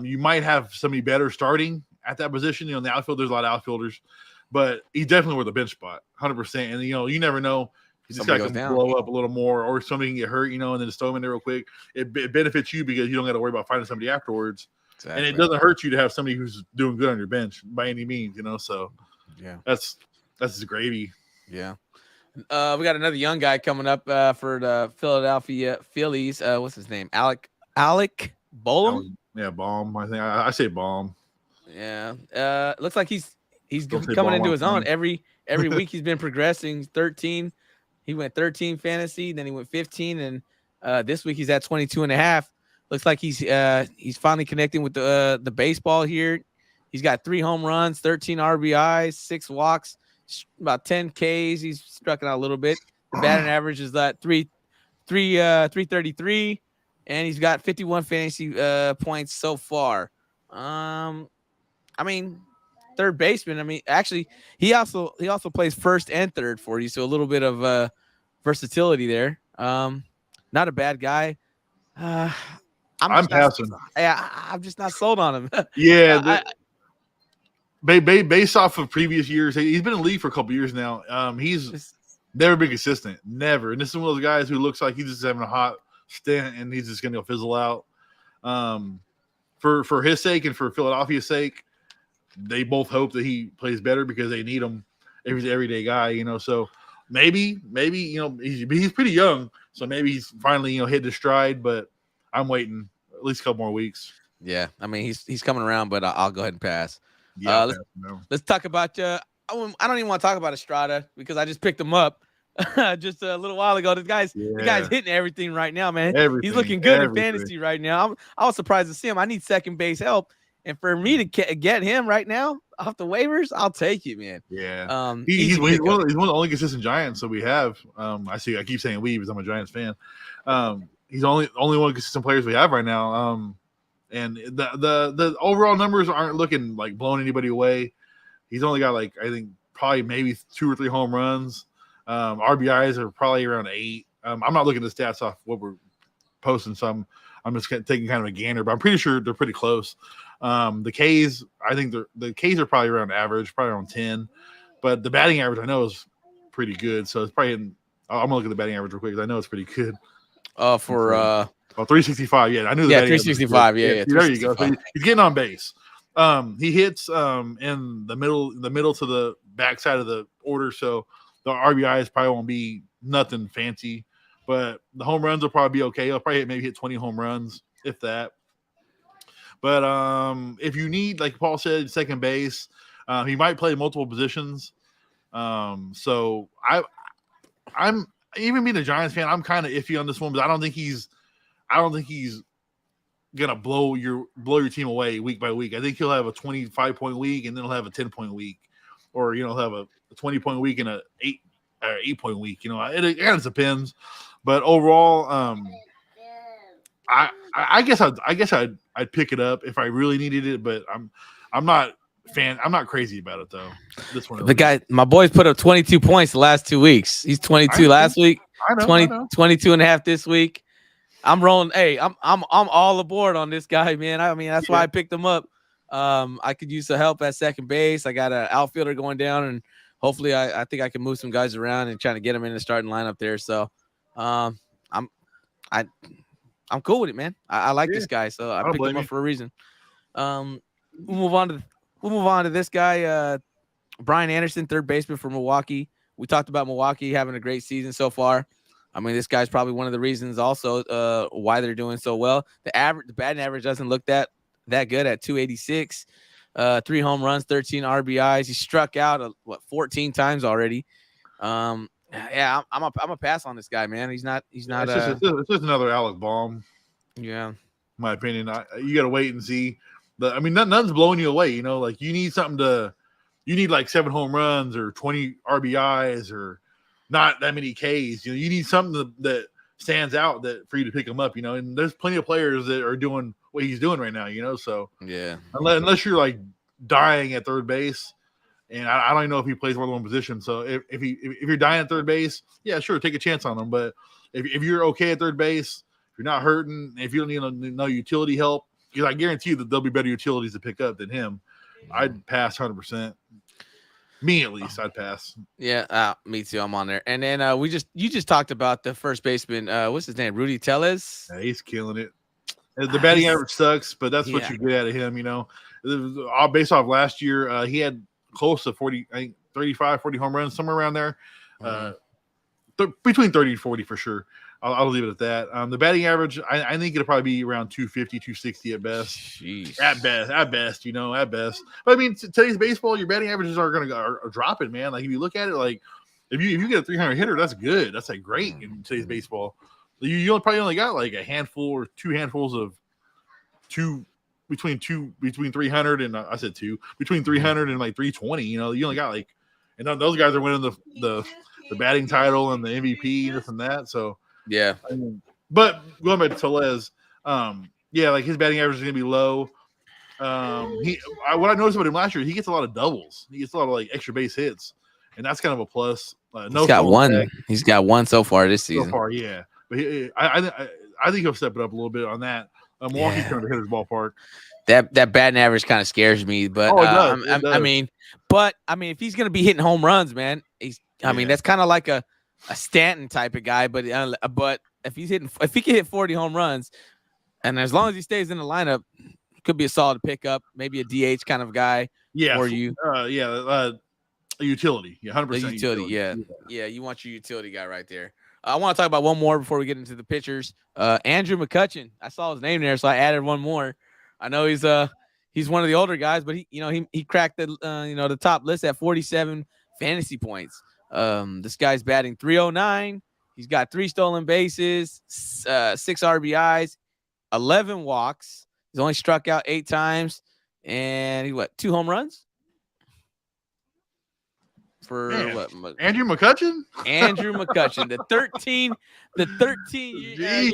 you might have somebody better starting at that position. In the outfield, there's a lot of outfielders, but he's definitely worth a bench spot, 100%. And you never know. This guy can blow up a little more, or somebody can get hurt, and then just throw him in there real quick. It benefits you because you don't got to worry about finding somebody afterwards. Exactly. And it doesn't hurt you to have somebody who's doing good on your bench by any means, So yeah, that's just gravy. Yeah. We got another young guy coming up for the Philadelphia Phillies. What's his name? Alec Boehlm? Yeah, Baum. I think I say Baum. Yeah. Looks like he's coming into his own. Every week he's been progressing. 13. He went 13 fantasy, then he went 15, and this week he's at 22.5. Looks like he's finally connecting with the baseball here. He's got 3 home runs, 13 RBIs, 6 walks, about 10 Ks. He's struck it out a little bit. The batting average is that 333, and he's got 51 fantasy points so far. I mean, third baseman. I mean, actually, he also plays first and third for you, so a little bit of versatility there. Not a bad guy. I'm passing. I'm just not sold on him. Yeah. Based off of previous years, he's been in the league for a couple years now. He's never been consistent. Never. And this is one of those guys who looks like he's just having a hot stint and he's just going to fizzle out. For his sake and for Philadelphia's sake, they both hope that he plays better because they need him. if he's an everyday guy, So maybe he's pretty young, so maybe he's finally hitting his stride. But I'm waiting at least a couple more weeks. Yeah, I mean he's coming around, but I'll go ahead and pass. Yeah, let's talk about I don't even want to talk about Estrada because I just picked him up just a little while ago. The guy's hitting everything right now, man. He's looking good in fantasy right now. I was surprised to see him. I need second base help, and for me to get him right now off the waivers, I'll take it, man. Yeah, he's one of the only consistent Giants that we have. I keep saying we because I'm a Giants fan. He's only one of the consistent players we have right now. And the overall numbers aren't looking like blowing anybody away. He's only got I think probably maybe 2 or 3 home runs. RBIs are probably around 8. I'm not looking at the stats off what we're posting, so I'm just taking kind of a gander, but I'm pretty sure they're pretty close. The Ks, I think the Ks are probably around average, probably around 10, but the batting average I know is pretty good. So it's probably I'm gonna look at the batting average real quick because I know it's pretty good. For 365. Yeah, I knew. 365. Yeah. There you go. So he's getting on base. He hits in the middle to the backside of the order, so the RBIs probably won't be nothing fancy, but the home runs will probably be okay. He'll probably maybe hit 20 home runs, if that. But if you need, like Paul said, second base, he might play multiple positions. So I'm even being a Giants fan, I'm kind of iffy on this one, but I don't think he's gonna blow your team away week by week. I think he'll have a 25-point week and then he'll have a 10-point week, or he'll have a 20-point week and a 8-point week. It kind of depends, but overall, I guess I'd pick it up if I really needed it, but I'm not crazy about it though. This one, the guy, my boy's put up 22 points the last 2 weeks. He's 22 last week, 22 and a half this week. I'm rolling. Hey, I'm all aboard on this guy, man. I mean, that's why I picked him up. I could use the help at second base. I got an outfielder going down, and hopefully, I think I can move some guys around and trying to get them in the starting lineup there. So, I'm cool with it, man. I like this guy, so I picked him up for a reason. We'll move on to this guy, Brian Anderson, third baseman for Milwaukee. We talked about Milwaukee having a great season so far. I mean, this guy's probably one of the reasons also why they're doing so well. The batting average doesn't look that good at 286. 3 home runs, 13 RBIs. He struck out 14 times already. I'm a pass on this guy, man. He's not. It's just another Alec Baum. Yeah, in my opinion. You got to wait and see. Nothing's blowing you away. Like you need something you need like 7 home runs or 20 RBIs or not that many Ks. You need something that stands out for you to pick him up. And there's plenty of players that are doing what he's doing right now. So yeah, unless you're like dying at third base, and I don't even know if he plays more than one position. So if you're dying at third base, yeah, sure, take a chance on him. But if you're okay at third base, if you're not hurting, if you don't need no utility help, because I guarantee you that there'll be better utilities to pick up than him. I'd pass 100%. Me at least, I'd pass. Yeah, me too. I'm on there. And then you just talked about the first baseman. What's his name? Rudy Tellez. Yeah, he's killing it. The batting average sucks, but that's what you get out of him. Based off last year, he had close to 40, I think 35, 40 home runs, somewhere around there. Between 30 and 40 for sure. I'll leave it at that. The batting average, I think it'll probably be around 250, 260 at best. Jeez. At best, at best. But I mean, today's baseball, your batting averages are dropping, man. Like if you look at it, like if you get a 300 hitter, that's good. That's like great in today's baseball. You probably only got like a handful or 2 handfuls of between 300 and I said 2 between 300 and like 320. You only got like, and those guys are winning the batting title and the MVP and this and that. So. Yeah, but going back to Tellez, like his batting average is gonna be low. What I noticed about him last year, he gets a lot of doubles. He gets a lot of like extra base hits, and that's kind of a plus. He's got one. He's got one so far this season. So far, yeah. But I think he'll step it up a little bit on that. Milwaukee's trying to hit his ballpark. That batting average kind of scares me, but it does. I mean, if he's gonna be hitting home runs, man, that's kind of like a Stanton type of guy, but if he can hit 40 home runs, and as long as he stays in the lineup, could be a solid pickup, maybe a DH kind of guy for you. A utility. Yeah, 100% The utility. utility. Yeah. You want your utility guy right there. I want to talk about one more before we get into the pitchers. Andrew McCutchen. I saw his name there, so I added one more. I know he's one of the older guys, but he cracked the the top list at 47 fantasy points. This guy's batting 309. He's got 3 stolen bases, 6 RBIs, 11 walks. He's only struck out 8 times, and 2 home runs for Man, what? Andrew McCutchen? Andrew McCutchen, the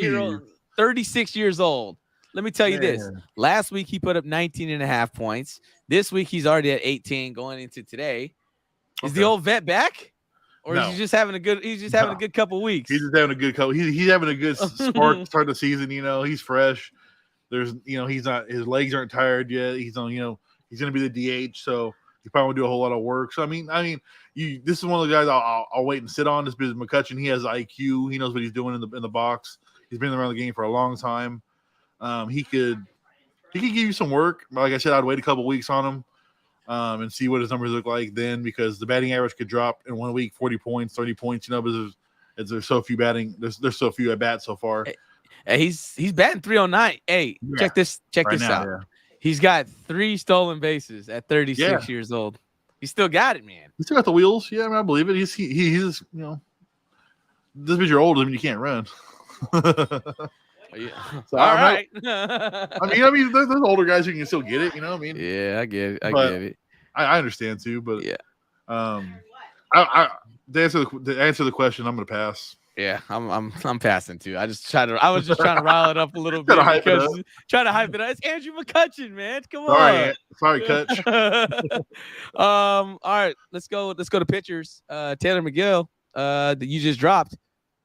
year old, 36 years old. Let me tell you this. Last week he put up 19.5 points. This week he's already at 18 going into today. Is the old vet back? Or is he just having a good couple weeks? He's just having a good couple. He's having a good spark start the season, he's fresh. There's he's not, his legs aren't tired yet. He's on, he's gonna be the DH, so he probably won't do a whole lot of work. So I mean, this is one of the guys I'll wait and sit on. This because McCutchen, he has IQ. He knows what he's doing in the box. He's been around the game for a long time. He could give you some work. Like I said, I'd wait a couple weeks on him and see what his numbers look like then, because the batting average could drop in 1 week 40 points, 30 points. Because there's so few there's so few at bats so far. Hey, he's batting 309. Hey, check this out. Yeah. He's got 3 stolen bases at 36 years old. He still got it, man. He still got the wheels. Yeah, I believe it. He's this means you're older than you can't run. Yeah. So, all right. I mean, there's older guys who can still get it. Yeah, I get it. I get it. I understand too, but yeah. To answer the question, I'm gonna pass. Yeah, I'm passing too. I was just trying to rile it up a little bit because trying to hype it up. It's Andrew McCutchen, man. Come on. Sorry, Cutch. All right, let's go to pitchers. Taylor McGill, that you just dropped.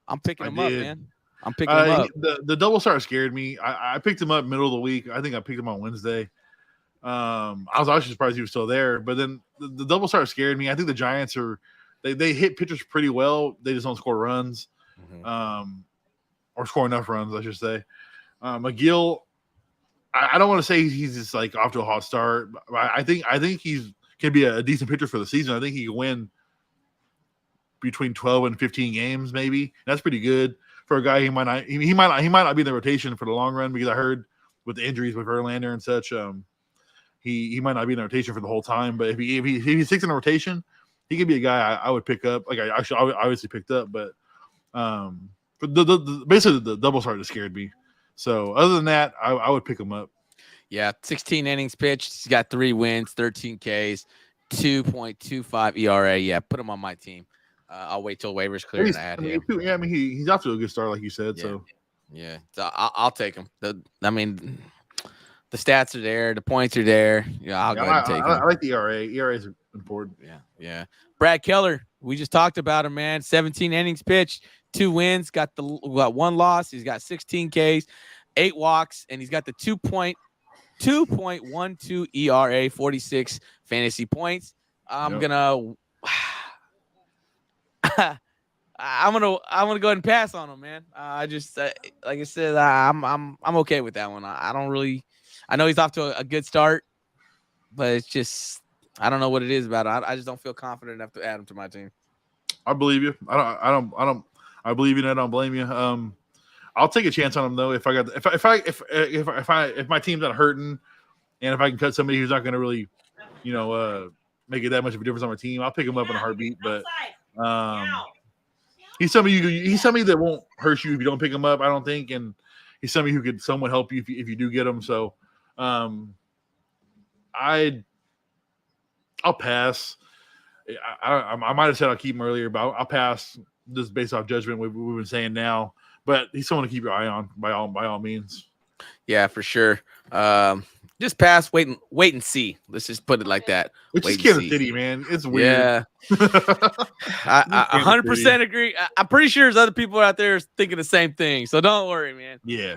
I'm picking him up, man. I'm picking him up. The double start scared me. I picked him up middle of the week. I think I picked him on Wednesday. I was actually surprised he was still there, but then the double start scared me. I think the Giants they hit pitchers pretty well. They just don't score runs. Or score enough runs, I should say. McGill, I don't want to say he's just like off to a hot start. But I think he's can be a decent pitcher for the season. I think he can win between 12 and 15 games, maybe. That's pretty good for a guy. He might not be in the rotation for the long run, because I heard with the injuries with Verlander and such, he might not be in the rotation for the whole time. But if he sticks in the rotation, he could be a guy I would pick up. Like I obviously picked up, but. But basically the double start that scared me. So other than that, I would pick him up. Yeah, 16 innings pitched. He's got 3 wins, 13 Ks, 2.25 ERA. Yeah, put him on my team. I'll wait till waivers clear and add him. Yeah, I mean he's off to a good start, like you said. Yeah. So I'll take him. The stats are there, the points are there. Yeah, I'll go ahead and take him. I like the ERA. ERA is important. Yeah. Brad Keller, we just talked about him, man. 17 innings pitched, 2 wins, got 1 loss. He's got 16 Ks, 8 walks, and he's got the 2.12 ERA, 46 fantasy points. I'm gonna go ahead and pass on him, man. I just like I said, I'm okay with that one. I know he's off to a good start, but it's just I don't know what it is about it. I just don't feel confident enough to add him to my team. I believe you. I believe you, and I don't blame you. I'll take a chance on him though. If my team's not hurting, and if I can cut somebody who's not going to really, make it that much of a difference on my team, I'll pick him up in a heartbeat. But he's somebody that won't hurt you if you don't pick him up, I don't think, and he's somebody who could somewhat help you if you do get him. So, I'll pass. I might have said I'll keep him earlier, but I'll pass just based off judgment we've been saying now. But he's someone to keep your eye on by all means. Yeah, for sure. Just pass, wait and see. Let's just put it like that. It's just Kansas City, man. It's weird. Yeah, I 100% agree. I'm pretty sure there's other people out there thinking the same thing. So don't worry, man. Yeah.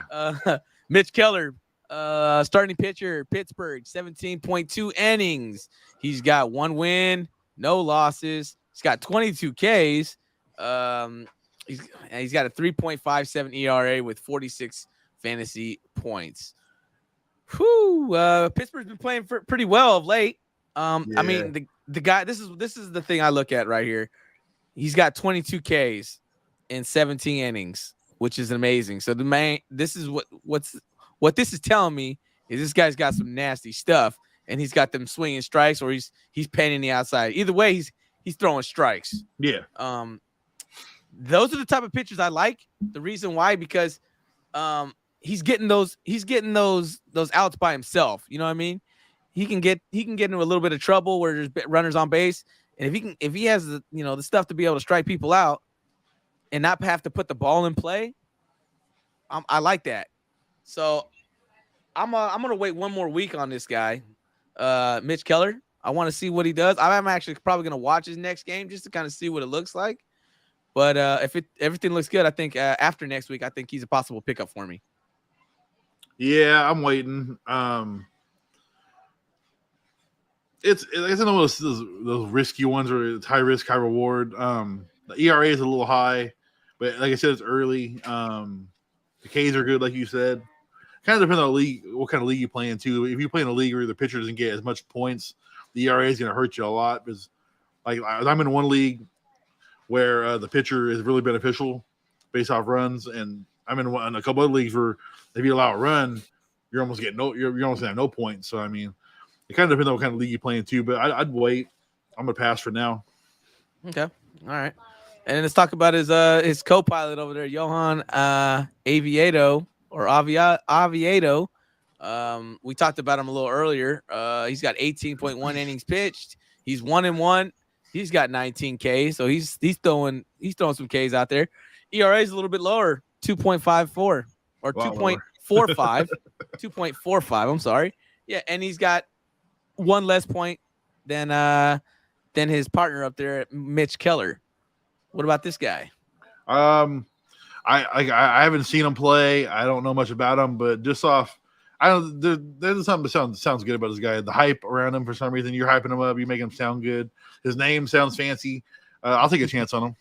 Mitch Keller, starting pitcher, Pittsburgh, 17.2 innings. He's got 1 win, no losses. He's got 22 Ks. He's got a 3.57 ERA with 46 fantasy points. Pittsburgh's been playing pretty well of late. I mean, the guy. This is the thing I look at right here. He's got 22 Ks in 17 innings, which is amazing. So this is what this is telling me is this guy's got some nasty stuff, and he's got them swinging strikes, or he's penning the outside. Either way, he's throwing strikes. Yeah. Those are the type of pitchers I like. The reason why, because he's getting those outs by himself. You know what I mean? He can get into a little bit of trouble where there's runners on base, and if he has the stuff to be able to strike people out and not have to put the ball in play, I like that. So I'm gonna wait one more week on this guy, Mitch Keller. I want to see what he does. I'm actually probably gonna watch his next game just to kind of see what it looks like. But if everything looks good, I think after next week, I think he's a possible pickup for me. Yeah, I'm waiting. It's one of those risky ones where it's high risk, high reward. The ERA is a little high, but like I said, it's early. The Ks are good, like you said. Kind of depends on the league, what kind of league you play in too. If you play in a league where the pitcher doesn't get as much points, the ERA is going to hurt you a lot. Because like I'm in one league where the pitcher is really beneficial based off runs, and I'm in a couple other leagues where if you allow a run, you're almost getting you're almost gonna have no points. So I mean, it kind of depends on what kind of league you're playing too. But I'd wait. I'm gonna pass for now. Okay, all right. And then let's talk about his co-pilot over there, Johan Oviedo. We talked about him a little earlier. He's got 18.1 innings pitched. He's 1-1. He's got 19 Ks, so he's throwing some Ks out there. ERA is a little bit lower, 2.54 or 2.45. 2.45. I'm sorry. Yeah, and he's got one less point than his partner up there, Mitch Keller. What about this guy? I haven't seen him play. I don't know much about him, but just off, there's something that sounds good about this guy. The hype around him for some reason. You're hyping him up. You make him sound good. His name sounds fancy. I'll take a chance on him.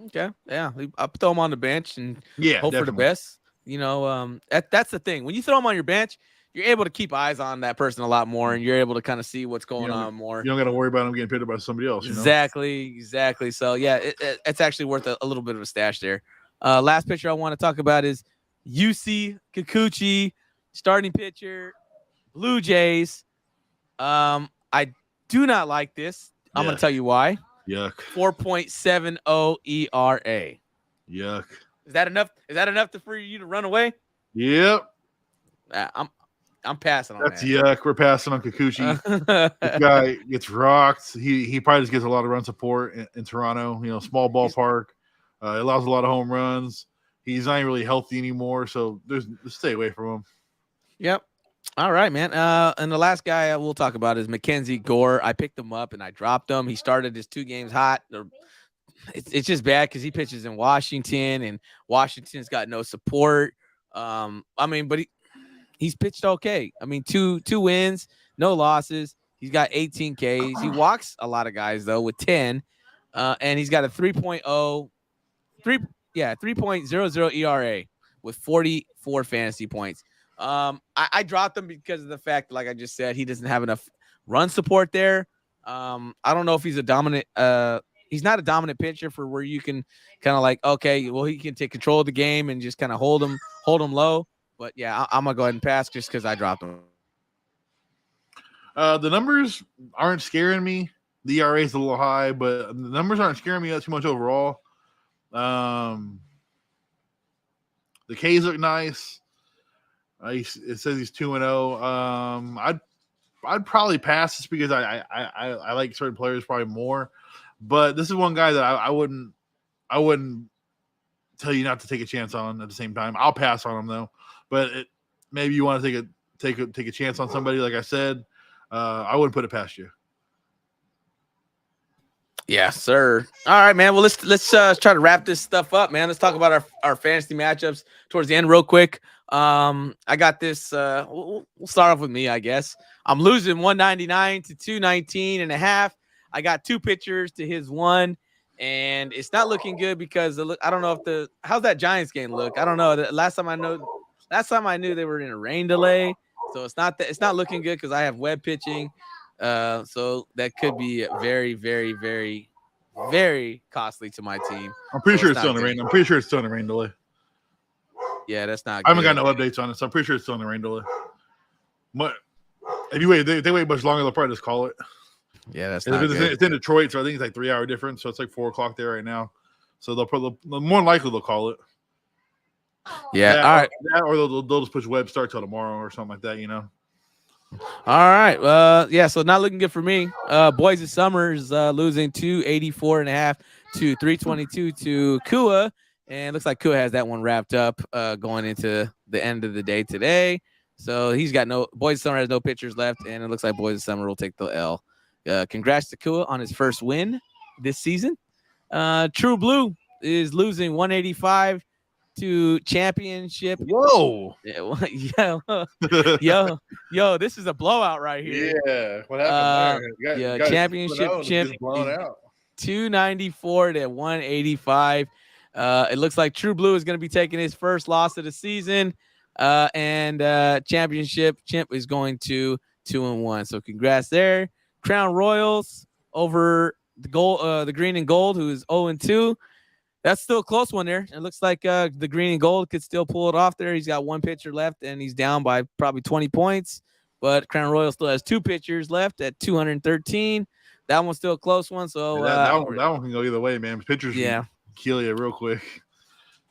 Okay, yeah, I'll throw him on the bench and hope for the best. That's the thing. When you throw him on your bench, you're able to keep eyes on that person a lot more, and you're able to kind of see what's going on more. You don't got to worry about him getting pitched by somebody else. Exactly. So yeah, it's actually worth a little bit of a stash there. Last pitcher I want to talk about is Yusei Kikuchi, starting pitcher, Blue Jays. I do not like this. I'm going to tell you why. Yuck. 4.70 ERA. Yuck. Is that enough? Is that enough for you to run away? Yep. I'm passing on That's that. Yuck. We're passing on Kikuchi. This guy gets rocked. He probably just gets a lot of run support in Toronto. Small ballpark. It allows a lot of home runs. He's not even really healthy anymore, so just stay away from him. Yep. All right, man. And the last guy I will talk about is Mackenzie Gore. I picked him up and I dropped him. He started his 2 games hot. It's just bad because he pitches in Washington, and Washington's got no support. But he's pitched okay. 2 wins, no losses. He's got 18 Ks. He walks a lot of guys though with 10, and he's got a 3.00 ERA with 44 fantasy points. I dropped him because of the fact, like I just said, he doesn't have enough run support there. I don't know if he's a dominant. He's not a dominant pitcher for where you can kind of like, okay, well, he can take control of the game and just kind of hold him low. But yeah, I'm gonna go ahead and pass just because I dropped him. The numbers aren't scaring me. The ERA is a little high, but the numbers aren't scaring me too much overall. The Ks look nice. It says he's 2-0. I'd probably pass just because I like certain players probably more. But this is one guy that I wouldn't tell you not to take a chance on at the same time. I'll pass on him though. But maybe you want to take a chance on somebody, like I said. I wouldn't put it past you. Yeah, sir. All right, man. Well, let's try to wrap this stuff up, man. Let's talk about our fantasy matchups towards the end real quick. I got this. We'll start off with me, I guess. I'm losing 199 to 219.5. I got 2 pitchers to his 1, and it's not looking good because I don't know if how's that Giants game look. I don't know. Last time I knew they were in a rain delay, so it's not looking good because I have Webb pitching. So that could be very, very, very, very costly to my team. I'm pretty So sure it's it's still not in the good. rain. I'm pretty sure it's still in the rain delay. Yeah, that's not I haven't good. got no updates on it, so I'm pretty sure it's still in the rain delay. But if you wait, they wait much longer, they'll probably just call it. Yeah, that's not It's good. in Detroit, so I think it's like 3 hour difference. So it's like 4 o'clock there right now. So they'll probably more than likely they'll call it. Yeah. That, All right. or they'll just push web start till tomorrow or something like that. You know. All right. Yeah, so not looking good for me. Boise Summers losing 284.5 to 322 to Kua. And looks like Kua has that one wrapped up going into the end of the day today. So he's got Boise Summer has no pitchers left, and it looks like Boise Summer will take the L. Congrats to Kua on his first win this season. True Blue is losing 185 to Championship. Whoa. Yo, this is a blowout right here. Yeah. What happened there? Championship champ blown out. 294 to 185. It looks like True Blue is going to be taking his first loss of the season. And championship chimp is going to 2-1. So congrats there. Crown Royals over the green and gold, who is 0-2. That's still a close one there. It looks like the green and gold could still pull it off there. He's got one pitcher left, and he's down by probably 20 points. But Crown Royal still has two pitchers left at 213. That one's still a close one. So that one can go either way, man. Pitchers can kill you real quick.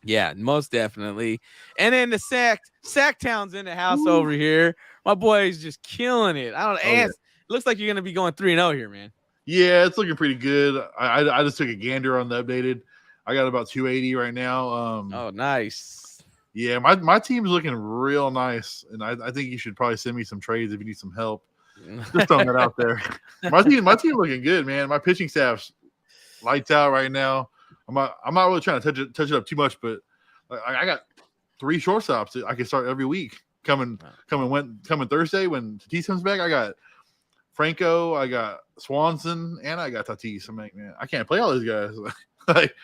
Yeah, most definitely. And then the Sacktown's in the house over here. My boy is just killing it. I don't know. It looks like you're going to be going 3-0 here, man. Yeah, it's looking pretty good. I just took a gander on the updated. I got about 280 right now. Oh, nice. Yeah, my team's looking real nice, and I think you should probably send me some trades if you need some help. Just throwing it out there. My team looking good, man. My pitching staff's lights out right now. I'm not really trying to touch it up too much, but I got 3 shortstops that I can start every week. Coming Thursday when Tatis comes back, I got Franco, I got Swanson, and I got Tatis. I'm like, man, I can't play all these guys. Like,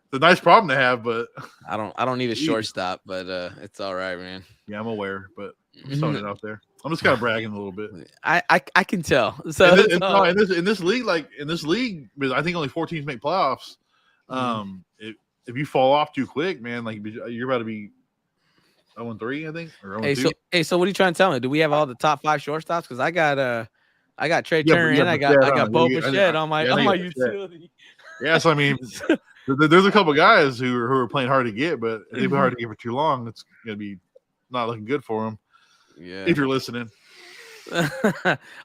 it's a nice problem to have, but I don't need a shortstop, but it's all right, man. Yeah, I'm aware, but I'm just throwing it out there. I'm just kind of bragging a little bit. I can tell. So in this league, I think only 4 teams make playoffs. If you fall off too quick, man, like you're about to be 0-3, I think. Or 0-2. So what are you trying to tell me? Do we have all the top 5 shortstops? Because I got Trey Turner and I got Bo Bichette on my utility. Yeah, so I mean, there's a couple guys who are playing hard to get, but if they've been hard to get for too long, it's gonna be not looking good for them. Yeah, if you're listening.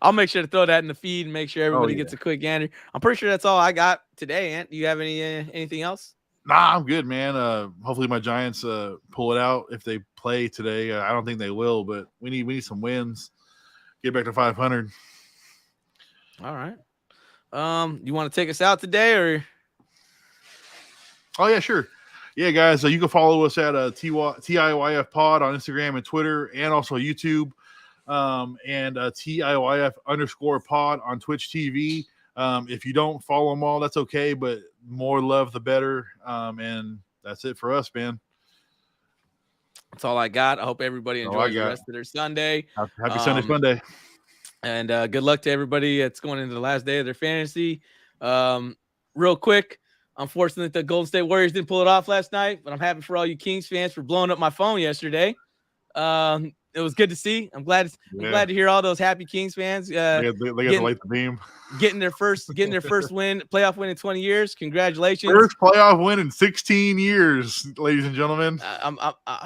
I'll make sure to throw that in the feed and make sure everybody gets a quick gander. I'm pretty sure that's all I got today. Ant, do you have anything else? Nah, I'm good, man. Hopefully my Giants pull it out if they play today. I don't think they will, but we need some wins. Get back to 500. All right. You want to take us out today, or? Oh yeah, sure. Yeah, guys, you can follow us at TIYF Pod on Instagram and Twitter, and also YouTube, and TIYF_pod on Twitch TV. If you don't follow them all, that's okay, but more love the better. And that's it for us, man. That's all I got. I hope everybody enjoys the rest of their Sunday. Happy Sunday Monday. And good luck to everybody that's going into the last day of their fantasy. Real quick, unfortunately, the Golden State Warriors didn't pull it off last night, but I'm happy for all you Kings fans for blowing up my phone yesterday. It was good to see. I'm glad to hear all those happy Kings fans. They got to light the beam. Getting their first playoff win in 20 years. Congratulations. First playoff win in 16 years, ladies and gentlemen.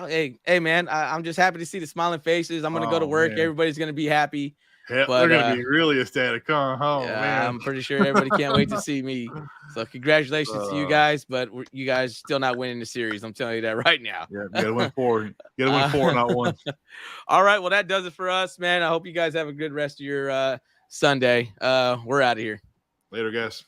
Hey man, I'm just happy to see the smiling faces. I'm gonna go to work. Man. Everybody's gonna be happy. Yeah, they're gonna be really ecstatic. Man. I'm pretty sure everybody can't wait to see me. So congratulations to you guys, but you guys still not winning the series. I'm telling you that right now. Yeah, you gotta win 4. You gotta win 4, not 1. All right, well that does it for us, man. I hope you guys have a good rest of your Sunday. We're out of here. Later, guys.